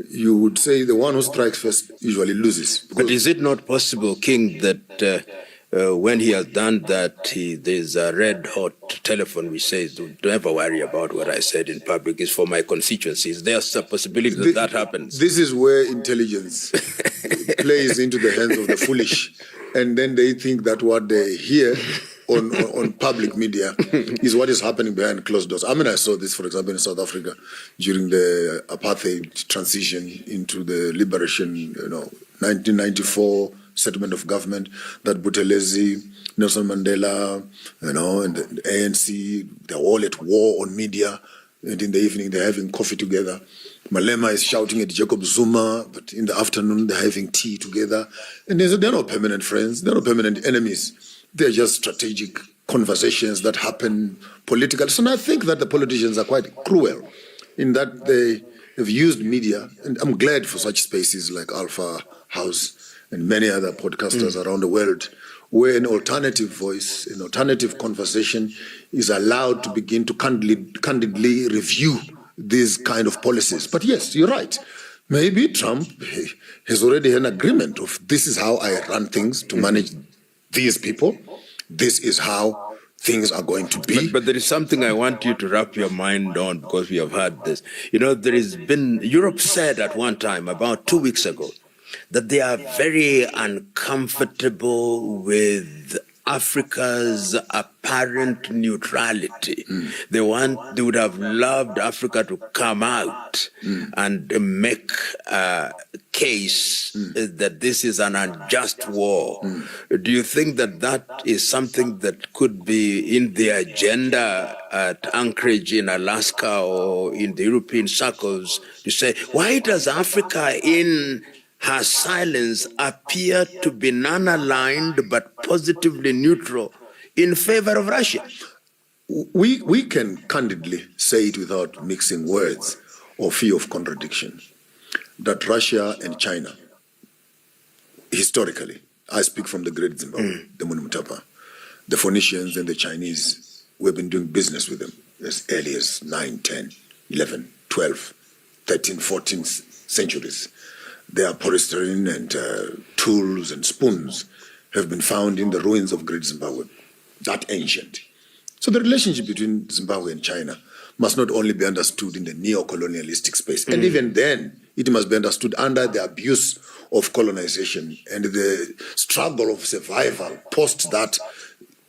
S3: you would say the one who strikes first usually loses.
S4: But is it not possible, King, that when he has done that, there's a red-hot telephone which says, "Don't ever worry about what I said in public. It's for my constituencies." There's a possibility that happens.
S3: This is where intelligence plays into the hands of the foolish, and then they think that what they hear on public media is what is happening behind closed doors. I mean, I saw this, for example, in South Africa during the apartheid transition into the liberation, 1994 settlement of government, that Buthelezi, Nelson Mandela, and the ANC, they're all at war on media, and in the evening they're having coffee together. Malema is shouting at Jacob Zuma, but in the afternoon they're having tea together. And they're not permanent friends, they're not permanent enemies. They're just strategic conversations that happen politically. So I think that the politicians are quite cruel in that they have used media, and I'm glad for such spaces like Alpha House and many other podcasters around the world, where an alternative voice, an alternative conversation is allowed to begin to candidly review these kind of policies. But yes, you're right. Maybe Trump has already an agreement of this is how I run things to manage these people. This is how things are going to be.
S4: But there is something I want you to wrap your mind on, because we have heard this. Europe said at one time, about 2 weeks ago, that they are very uncomfortable with Africa's apparent neutrality. They would have loved Africa to come out and make a case that this is an unjust war. Do you think that is something that could be in the agenda at Anchorage in Alaska or in the European circles to say, why does Africa in her silence appear to be non-aligned but positively neutral in favor of Russia?
S3: We can candidly say it without mixing words or fear of contradiction, that Russia and China, historically, I speak from the Great Zimbabwe, the Munimutapa, the Phoenicians and the Chinese, we've been doing business with them as early as 9, 10, 11, 12, 13, 14 centuries. Their polystyrene and tools and spoons have been found in the ruins of Great Zimbabwe, that ancient. So the relationship between Zimbabwe and China must not only be understood in the neo-colonialistic space, and even then, it must be understood under the abuse of colonization and the struggle of survival post that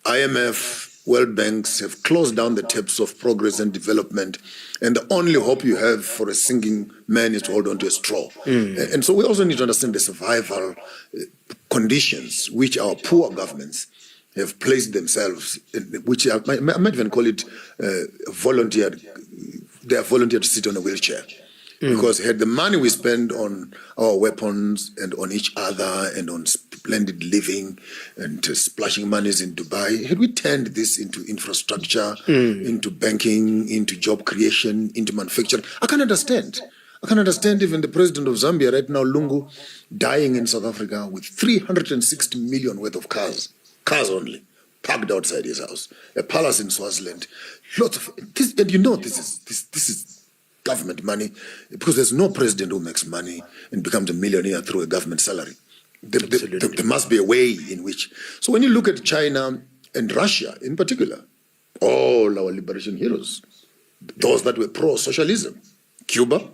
S3: IMF, World Banks have closed down the taps of progress and development, and the only hope you have for a singing man is to hold on to a straw. And so we also need to understand the survival conditions which our poor governments have placed themselves in, which I might even call it volunteered. They are volunteered to sit on a wheelchair. Because had the money we spend on our weapons and on each other and on splendid living and splashing monies in Dubai, had we turned this into infrastructure, into banking, into job creation, into manufacturing, I can understand. I can understand even the president of Zambia right now, Lungu, dying in South Africa with 360 million worth of cars only, parked outside his house, a palace in Swaziland, lots of this, and this is government money, because there's no president who makes money and becomes a millionaire through a government salary. There must be a way in which. So when you look at China and Russia in particular, all our liberation heroes, those that were pro-socialism, Cuba,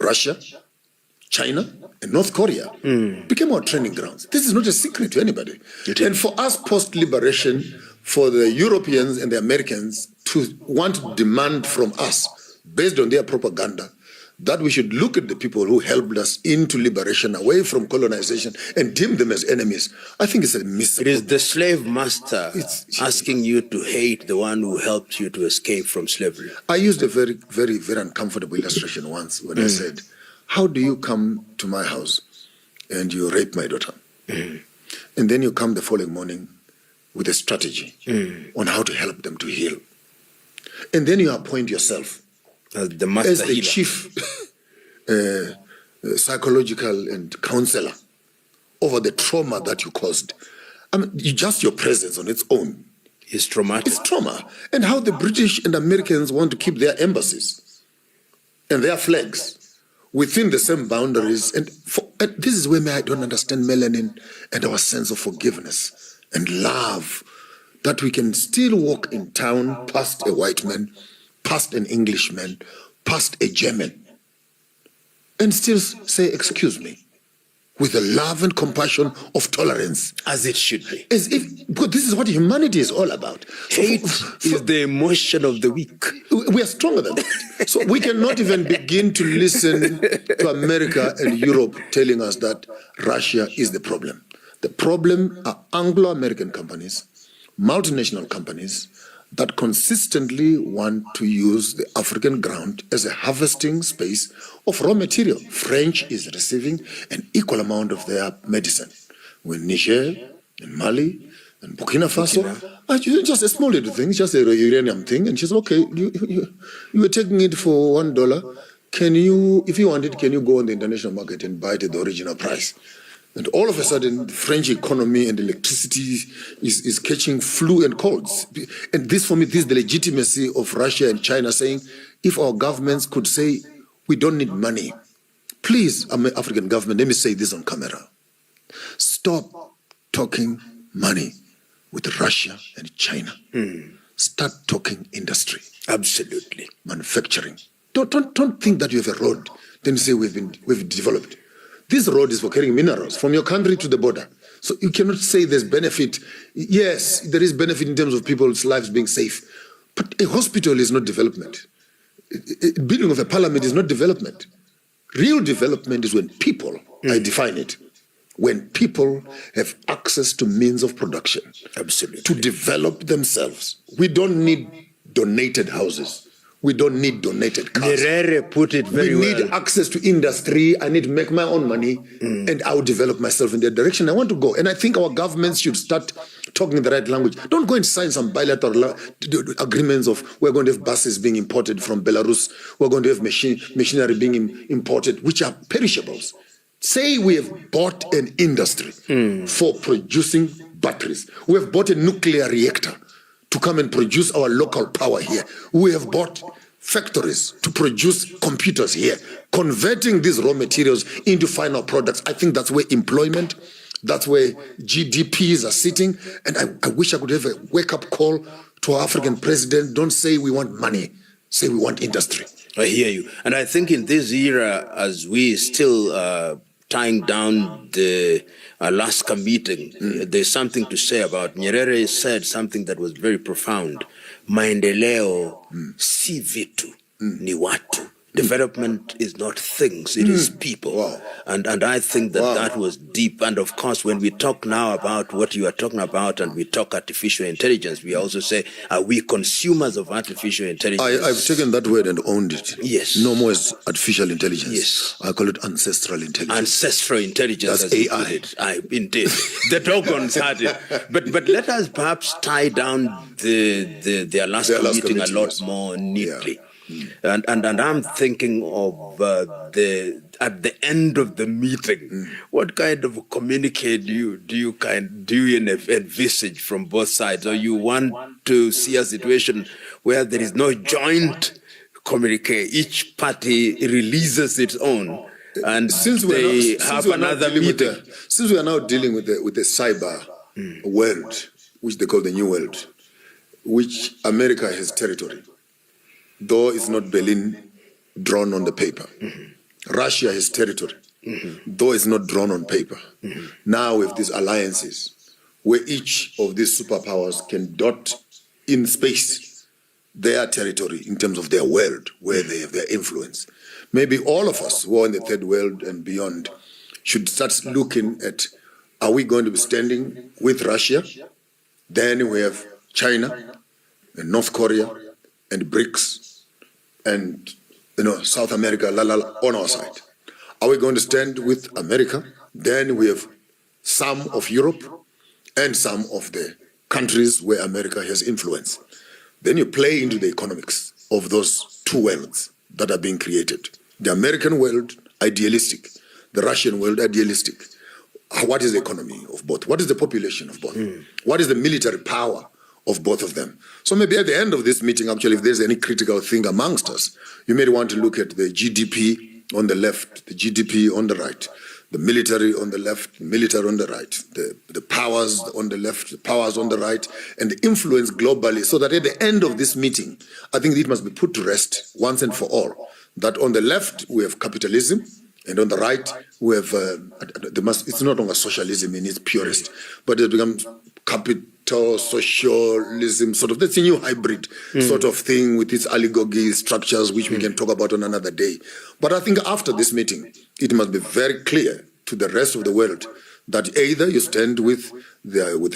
S3: Russia, China, and North Korea became our training grounds. This is not a secret to anybody. And for us post-liberation, for the Europeans and the Americans to want to demand from us, based on their propaganda, that we should look at the people who helped us into liberation, away from colonization, and deem them as enemies, I think it's a mistake.
S4: It is the slave master asking you to hate the one who helped you to escape from slavery.
S3: I used a very, very, very uncomfortable illustration once when I said, how do you come to my house and you rape my daughter? And then you come the following morning with a strategy on how to help them to heal. And then you appoint yourself as the chief psychological and counselor over the trauma that you caused. I mean, just your presence on its own
S4: is traumatic.
S3: It's trauma. And how the British and Americans want to keep their embassies and their flags within the same boundaries. And this is where I don't understand melanin and our sense of forgiveness and love, that we can still walk in town past a white man, past an Englishman, past a German, and still say, excuse me, with the love and compassion of tolerance.
S4: As it should be.
S3: As if, because this is what humanity is all about.
S4: Hate is the emotion of the weak.
S3: We are stronger than that. So we cannot even begin to listen to America and Europe telling us that Russia is the problem. The problem are Anglo-American companies, multinational companies, that consistently want to use the African ground as a harvesting space of raw material. French is receiving an equal amount of their medicine. When Niger and Mali and Burkina Faso, just a small little thing, just a uranium thing, and she says, okay, you were taking it for $1. Can you, if you want it, can you go on the international market and buy it at the original price? And all of a sudden, the French economy and electricity is catching flu and colds. And this, for me, this is the legitimacy of Russia and China saying, if our governments could say, we don't need money. Please, African government, let me say this on camera. Stop talking money with Russia and China. Start talking industry.
S4: Absolutely.
S3: Manufacturing. Don't think that you have a road, then you say we've developed. This road is for carrying minerals from your country to the border. So you cannot say there's benefit. Yes, there is benefit in terms of people's lives being safe. But a hospital is not development. Building of a parliament is not development. Real development is when people, I define it, when people have access to means of production.
S4: Absolutely.
S3: To develop themselves. We don't need donated houses. We don't need donated cars.
S4: Nyerere put it very well.
S3: We need access to industry. I need to make my own money, and I'll develop myself in that direction I want to go. And I think our governments should start talking the right language. Don't go and sign some bilateral agreements of we're going to have buses being imported from Belarus, we're going to have machinery being imported, which are perishables. Say we have bought an industry for producing batteries. We have bought a nuclear reactor to come and produce our local power here. We have bought factories to produce computers here, converting these raw materials into final products. I think that's where employment, that's where GDPs are sitting. And I wish I could have a wake-up call to our African president. Don't say we want money, say we want industry.
S4: I hear you. And I think in this era, as we still tying down the Alaska meeting, there's something to say about Nyerere said something that was very profound. Maendeleo si vitu ni watu. Development is not things, it is people.
S3: Wow.
S4: And I think that that was deep. And of course, when we talk now about what you are talking about and we talk artificial intelligence, we also say, are we consumers of artificial intelligence?
S3: I've taken that word and owned it.
S4: Yes.
S3: No more as artificial intelligence.
S4: Yes.
S3: I call it ancestral intelligence.
S4: Ancestral intelligence.
S3: That's AI.
S4: Indeed. The Dogons had it. But let us perhaps tie down the Alaska meeting a lot more neatly.
S3: Yeah.
S4: And I'm thinking of at the end of the meeting, what kind of communique do you envisage from both sides? Or you want to see a situation where there is no joint communique, each party releases its own, and since they have another meeting?
S3: Since we are now dealing with the cyber world, which they call the new world, which America has territory, though it's not Berlin drawn on the paper. Russia has territory, though it's not drawn on paper. Now with these alliances, where each of these superpowers can dot in space their territory in terms of their world, where they have their influence. Maybe all of us who are in the third world and beyond should start looking at, are we going to be standing with Russia? Then we have China and North Korea and BRICS, and South America on our side. Are we going to stand with America? Then we have some of Europe and some of the countries where America has influence. Then you play into the economics of those two worlds that are being created. The American world, idealistic. The Russian world, idealistic. What is the economy of both? What is the population of both? What is the military power of both of them. So maybe at the end of this meeting, actually, if there's any critical thing amongst us, you may want to look at the GDP on the left, the GDP on the right, the military on the left, the military on the right, the powers on the left, the powers on the right, and the influence globally, so that at the end of this meeting, I think it must be put to rest once and for all, that on the left we have capitalism, and on the right we have, it's no longer socialism in its purest, but it becomes capital socialism, sort of, that's a new hybrid sort of thing with its oligarchy structures, which we can talk about on another day. But I think after this meeting, it must be very clear to the rest of the world that either you stand with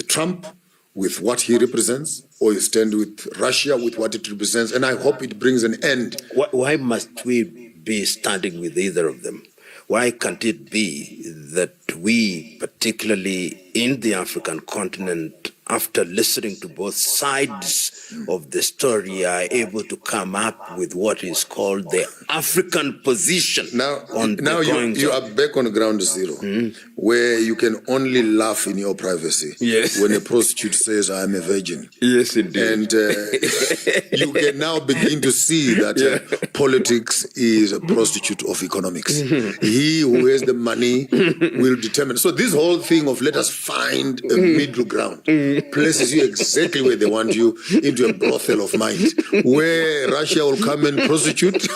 S3: Trump, with what he represents, or you stand with Russia, with what it represents, and I hope it brings an end.
S4: Why must we be standing with either of them? Why can't it be that we, particularly in the African continent, after listening to both sides of the story, are able to come up with what is called the African position?
S3: Now you are back on ground zero, where you can only laugh in your privacy.
S4: Yes.
S3: When a prostitute says, "I am a virgin."
S4: Yes, indeed.
S3: And you can now begin to see that politics is a prostitute of economics. He who has the money will determine. So this whole thing of let us find a middle ground places you exactly where they want you, into a brothel of mind, where Russia will come and prostitute,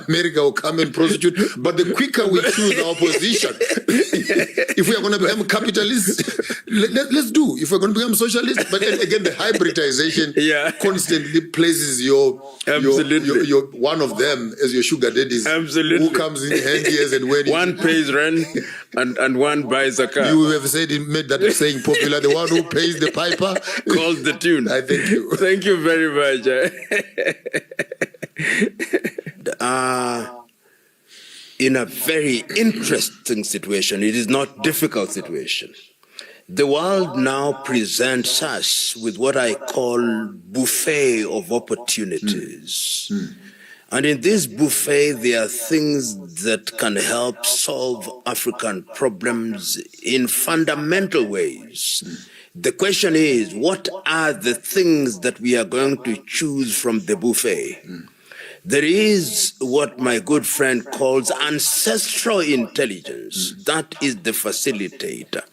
S3: America will come and prostitute, but the quicker we choose our position, if we are going to become capitalists, let's do. If we're going to become socialists, but again, the hybridization constantly places your one of them as your sugar daddies.
S4: Absolutely.
S3: Who comes in handy as and when.
S4: One pays rent and one buys a car.
S3: You have said it made that saying popular. The one who pays the piper
S4: calls the tune.
S3: I thank you.
S4: Thank you very much. In a very interesting situation, it is not difficult situation. The world now presents us with what I call buffet of opportunities. And in this buffet, there are things that can help solve African problems in fundamental ways. The question is, what are the things that we are going to choose from the buffet? There is what my good friend calls ancestral intelligence. That is the facilitator.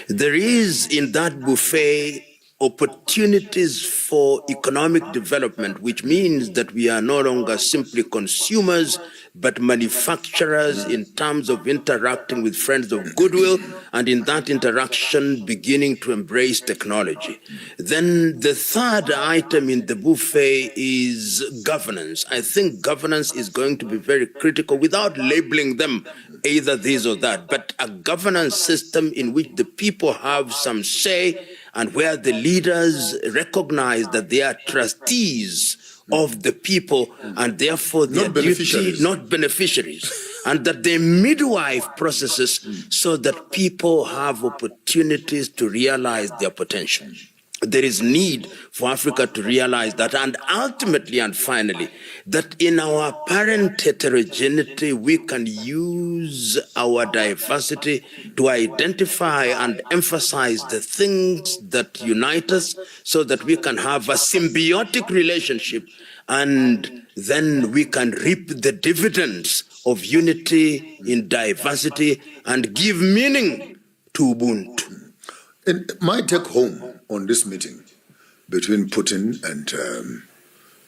S4: There is in that buffet opportunities for economic development, which means that we are no longer simply consumers, but manufacturers in terms of interacting with friends of goodwill, and in that interaction beginning to embrace technology. Then the third item in the buffet is governance. I think governance is going to be very critical without labeling them either this or that, but a governance system in which the people have some say and where the leaders recognize that they are trustees of the people and therefore their duty, not beneficiaries, and that they midwife processes so that people have opportunities to realize their potential. There is need for Africa to realize that, and ultimately and finally, that in our apparent heterogeneity, we can use our diversity to identify and emphasize the things that unite us so that we can have a symbiotic relationship, and then we can reap the dividends of unity in diversity and give meaning to Ubuntu.
S3: And my take home on this meeting between Putin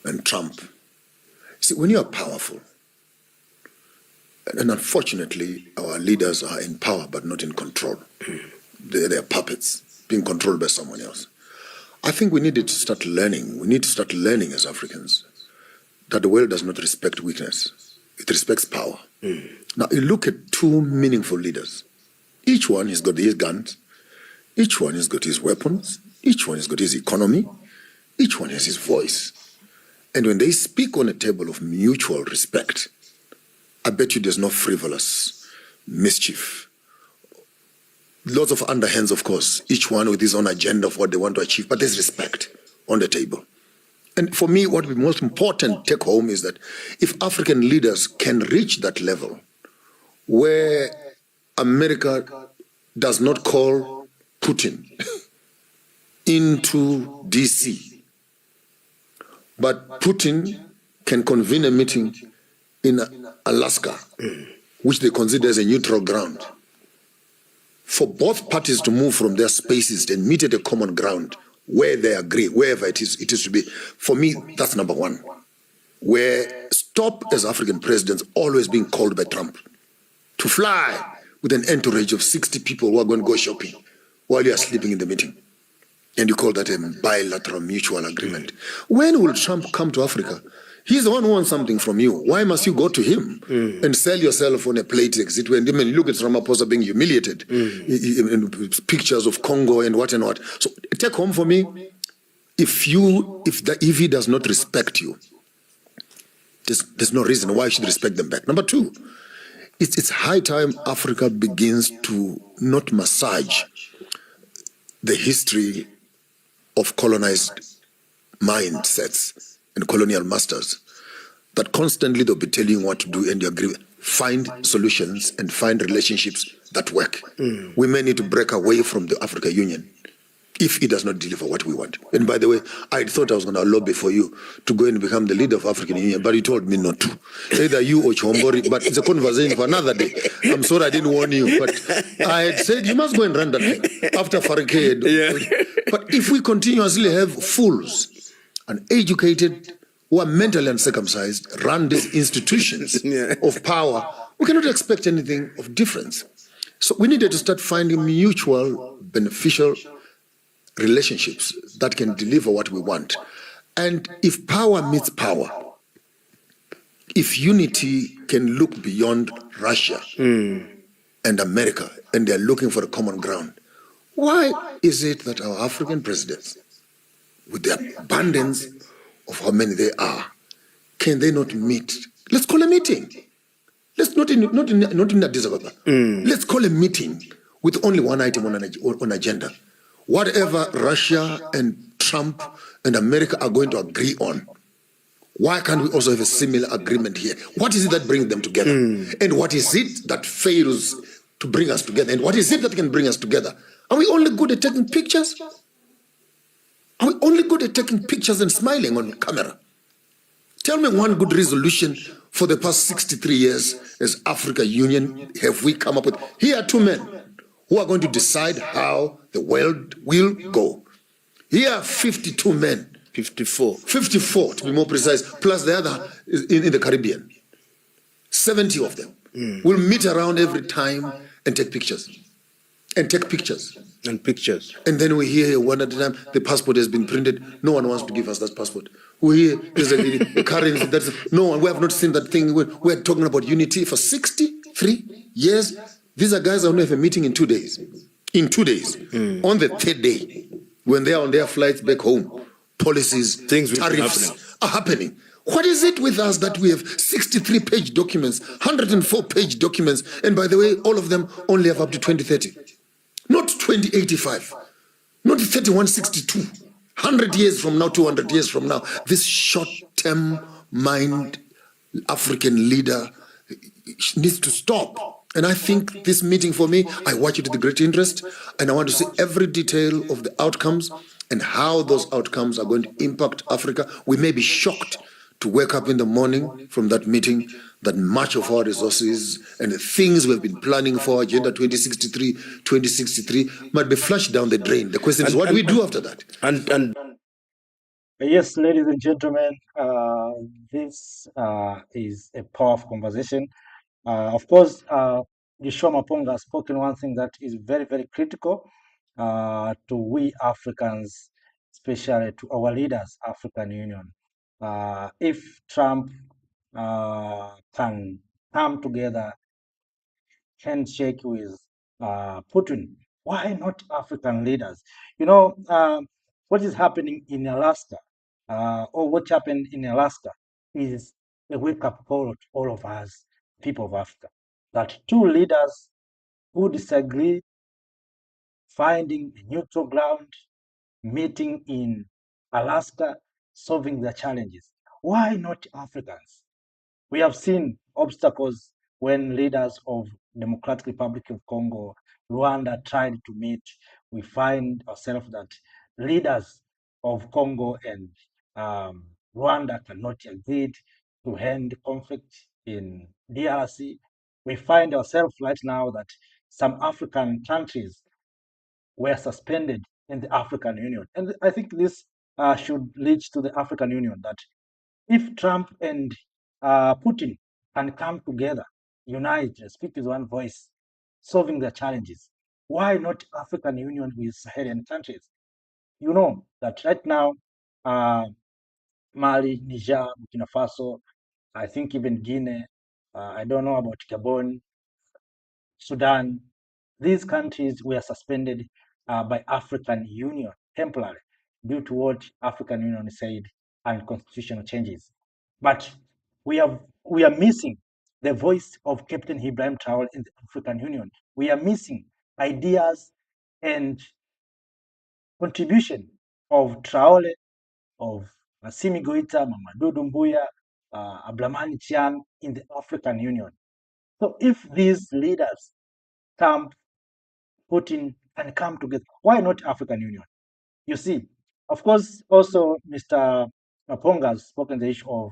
S3: and Trump, see, when you are powerful, and unfortunately our leaders are in power but not in control, they're puppets being controlled by someone else. I think we need to start learning. We need to start learning as Africans that the world does not respect weakness. It respects power. Now, you look at two meaningful leaders. Each one has got his guns. Each one has got his weapons. Each one has got his economy. Each one has his voice. And when they speak on a table of mutual respect, I bet you there's no frivolous mischief. Lots of underhands, of course, each one with his own agenda of what they want to achieve, but there's respect on the table. And for me, what the most important take home is that if African leaders can reach that level where America does not call Putin into DC. But Putin can convene a meeting in Alaska, which they consider as a neutral ground. For both parties to move from their spaces and meet at a common ground where they agree, wherever it is to be. For me, that's number one. Where stop as African presidents always being called by Trump to fly with an entourage of 60 people who are going to go shopping while you are sleeping in the meeting. And you call that a bilateral mutual agreement. When will Trump come to Africa? He's the one who wants something from you. Why must you go to him and sell yourself on a plate exit? When I mean, look at Ramaphosa being humiliated, in pictures of Congo and what and what. So take home for me, if he does not respect you, there's no reason why you should respect them back. Number two, it's high time Africa begins to not massage the history of colonized mindsets and colonial masters, that constantly they'll be telling you what to do and you agree. Find solutions and find relationships that work. We may need to break away from the African Union if it does not deliver what we want. And by the way, I thought I was going to lobby for you to go and become the leader of African Union, but you told me not to. Either you or Chombori, but it's a conversation for another day. I'm sorry I didn't warn you, but I had said you must go and run that thing after Farrakhan. Yeah. But if we continuously have fools, uneducated, who are mentally uncircumcised, run these institutions of power, we cannot expect anything of difference. So we needed to start finding mutual, beneficial relationships that can deliver what we want. And if power meets power, if unity can look beyond Russia and America, and they're looking for a common ground, why is it that our African presidents, with the abundance of how many they are, can they not meet? Let's call a meeting. Let's not in Addis Ababa. Let's call a meeting with only one item on agenda. Whatever Russia and Trump and America are going to agree on, why can't we also have a similar agreement here? What is it that brings them together? And what is it that fails to bring us together? And what is it that can bring us together? Are we only good at taking pictures? Are we only good at taking pictures and smiling on camera? Tell me one good resolution for the past 63 years as Africa Union have we come up with. Here are two men who are going to decide how the world will go. Here are 52 men. 54 to be more precise, plus the other in the Caribbean. 70 of them will meet around every time and take pictures. And then we hear one at a time, the passport has been printed. No one wants to give us that passport. We hear there's a currency. No one. We have not seen that thing. We're talking about unity for 63 years. These are guys that only have a meeting in 2 days. On the third day, when they are on their flights back home, policies, tariffs are happening. What is it with us that we have 63-page documents, 104-page documents, and by the way, all of them only have up to 2030? Not 2085, not 3162, 100 years from now, 200 years from now. This short-term mind African leader needs to stop. And I think this meeting for me, I watch it with great interest, and I want to see every detail of the outcomes and how those outcomes are going to impact Africa. We may be shocked to wake up in the morning from that meeting that much of our resources and the things we've been planning for Agenda 2063 might be flushed down the drain. The question is, what do we do after that?
S2: Yes, ladies and gentlemen, this is a powerful conversation. Of course, Joshua Maponga has spoken one thing that is very, very critical to we Africans, especially to our leaders, African Union. If Trump can come together, handshake with Putin, why not African leaders? You know, what is happening in Alaska, or what happened in Alaska, is a wake-up call to all of us, people of Africa, that two leaders who disagree, finding a neutral ground, meeting in Alaska, solving their challenges. Why not Africans? We have seen obstacles when leaders of Democratic Republic of Congo, Rwanda tried to meet. We find ourselves that leaders of Congo and Rwanda cannot agree to end the conflict in DRC. We find ourselves right now that some African countries were suspended in the African Union. And I think this should lead to the African Union that if Trump and Putin can come together, unite, speak with one voice, solving their challenges, why not African Union with Saharan countries? You know that right now, Mali, Niger, Burkina Faso, I think even Guinea, I don't know about Gabon, Sudan, these countries were suspended by African Union temporarily due to what African Union said and constitutional changes. But we are missing the voice of Captain Ibrahim Traoré in the African Union. We are missing ideas and contribution of Traore, of Assimi Goïta, Mamadou Doumbouya, Abdramani Tian in the African Union. So if these leaders come, Putin, and come together, why not African Union? You see, of course, also Mr. Maponga has spoken the issue of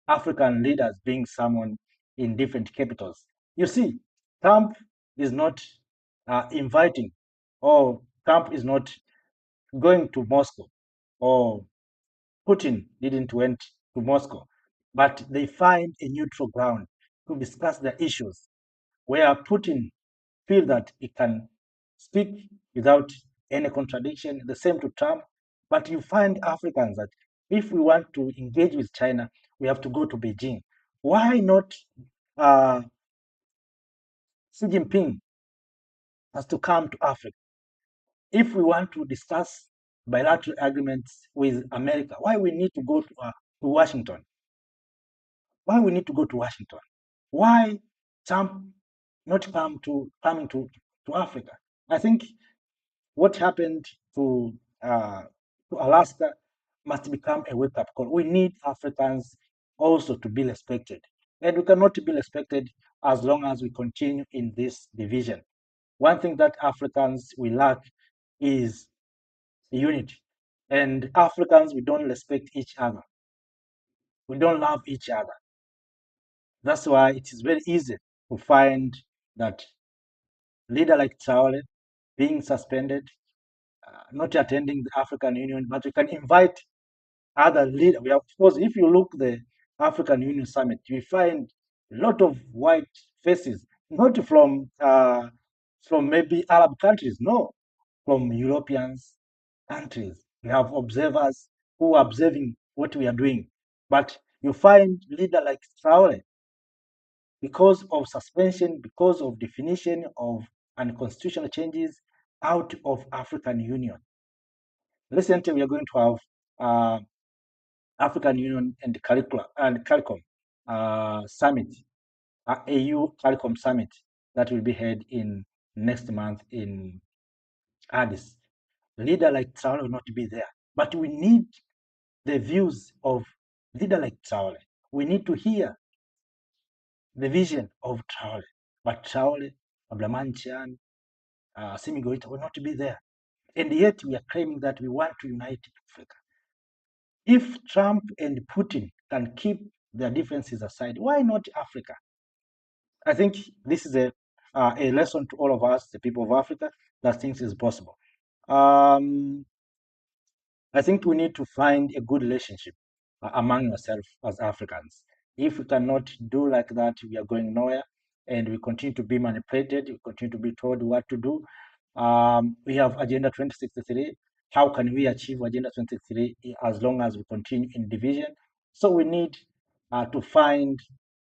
S2: African leaders being summoned in different capitals. You see, Trump is not inviting, or Trump is not going to Moscow, or Putin didn't went to Moscow, but they find a neutral ground to discuss the issues where Putin feel that he can speak without any contradiction, the same to Trump. But you find Africans that if we want to engage with China, we have to go to Beijing. Why not Xi Jinping has to come to Africa? If we want to discuss bilateral agreements with America, why we need to go to Washington? Why we need to go to Washington? Why Trump not coming to Africa? I think what happened to Alaska must become a wake-up call. We need Africans also to be respected, and we cannot be respected as long as we continue in this division. One thing that Africans we lack is unity, and Africans, we don't respect each other. We don't love each other. That's why it is very easy to find that leader like Traore being suspended, not attending the African Union, but we can invite other leaders. Of course, if you look the African Union summit, you find a lot of white faces, not from maybe Arab countries, no, from Europeans countries. We have observers who are observing what we are doing, but you find leader like Traore, because of suspension, because of definition of unconstitutional changes, out of African Union. Recently, we are going to have African Union and CARICOM summit, AU CARICOM summit that will be held in next month in Addis. Leader like Traore will not be there, but we need the views of leader like Traore. We need to hear the vision of Traore, but Traore, Abdramani Tian, Assimi Goïta will not be there. And yet we are claiming that we want to unite Africa. If Trump and Putin can keep their differences aside, why not Africa? I think this is a lesson to all of us, the people of Africa, that things is possible. I think we need to find a good relationship among ourselves as Africans. If we cannot do like that, we are going nowhere, and we continue to be manipulated, we continue to be told what to do. We have Agenda 2063. How can we achieve Agenda 2063 as long as we continue in division? So we need to find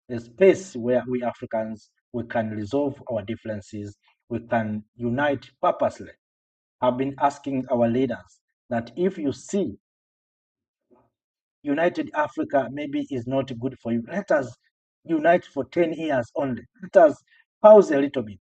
S2: a space where we Africans, we can resolve our differences, we can unite purposely. I've been asking our leaders that if you see United Africa maybe is not good for you, let us unite for 10 years only. Let us pause a little bit,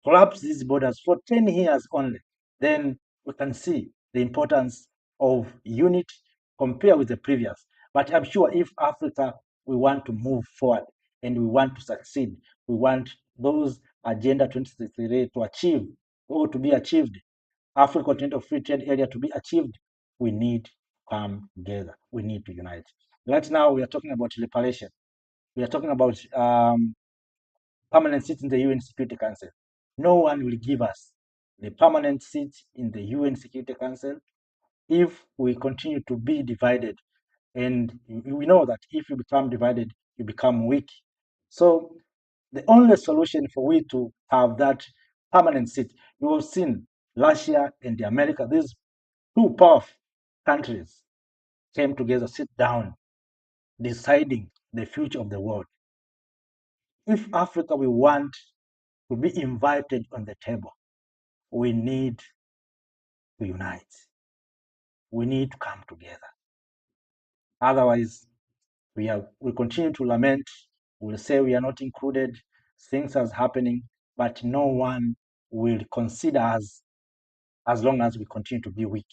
S2: collapse these borders for 10 years only. Then we can see the importance of unity compared with the previous. But I'm sure if Africa, we want to move forward and we want to succeed, we want those Agenda 2063 to achieve or to be achieved, African Continental Free Trade Area to be achieved, we need to come together. We need to unite. Right now, we are talking about reparation. We are talking about permanent seat in the UN Security Council. No one will give us the permanent seat in the UN Security Council if we continue to be divided. And we know that if you become divided, you become weak. So the only solution for we to have that permanent seat, you have seen Russia and America, these two powerful countries came together, sit down, deciding the future of the world. If Africa we want to be invited on the table, we need to unite. We need to come together. Otherwise, we continue to lament. We'll say we are not included. Things are happening, but no one will consider us as long as we continue to be weak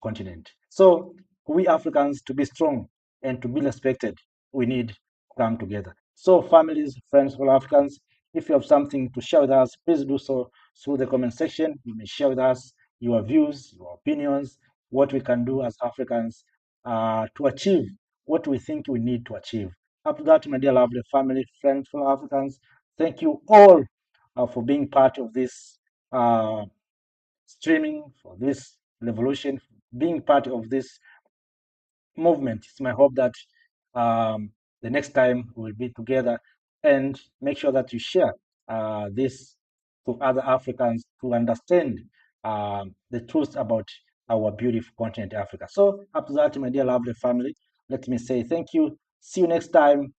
S2: continent. So we Africans, to be strong and to be respected, we need to come together. So families, friends, all Africans, if you have something to share with us, please do so through the comment section. You may share with us your views, your opinions, what we can do as Africans to achieve what we think we need to achieve. After that, my dear lovely family, friends, fellow Africans, thank you all for being part of this streaming, for this revolution, being part of this movement. It's my hope that the next time we'll be together, and make sure that you share this to other Africans to understand the truth about our beautiful continent, Africa. So after that, my dear lovely family, let me say thank you. See you next time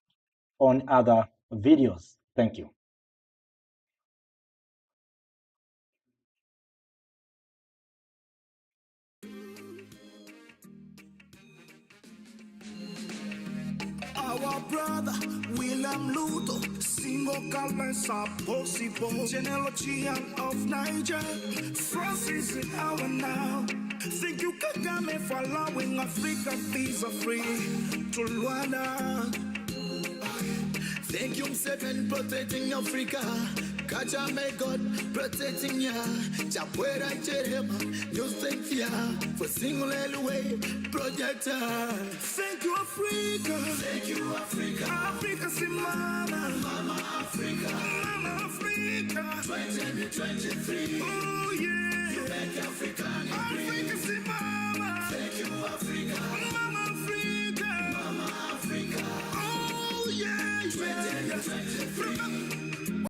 S2: on other videos. Thank you.
S1: Our brother William Luto, single Kalmesa possible, genealogian of Niger, Francis in our now. Thank you Kagame for allowing Africa visa free to Rwanda. Thank you Seven protecting Africa. Kaja may God protecting ya. Chapwera Jerema, you thank ya for single way projector. Thank you Africa. Thank you Africa. Africa si mama. Mama Africa. Mama Africa. 2023. Oh yeah. You make Africa. Africa si mama. Thank you Africa. Mama Africa. Mama Africa. Oh yeah. 2023.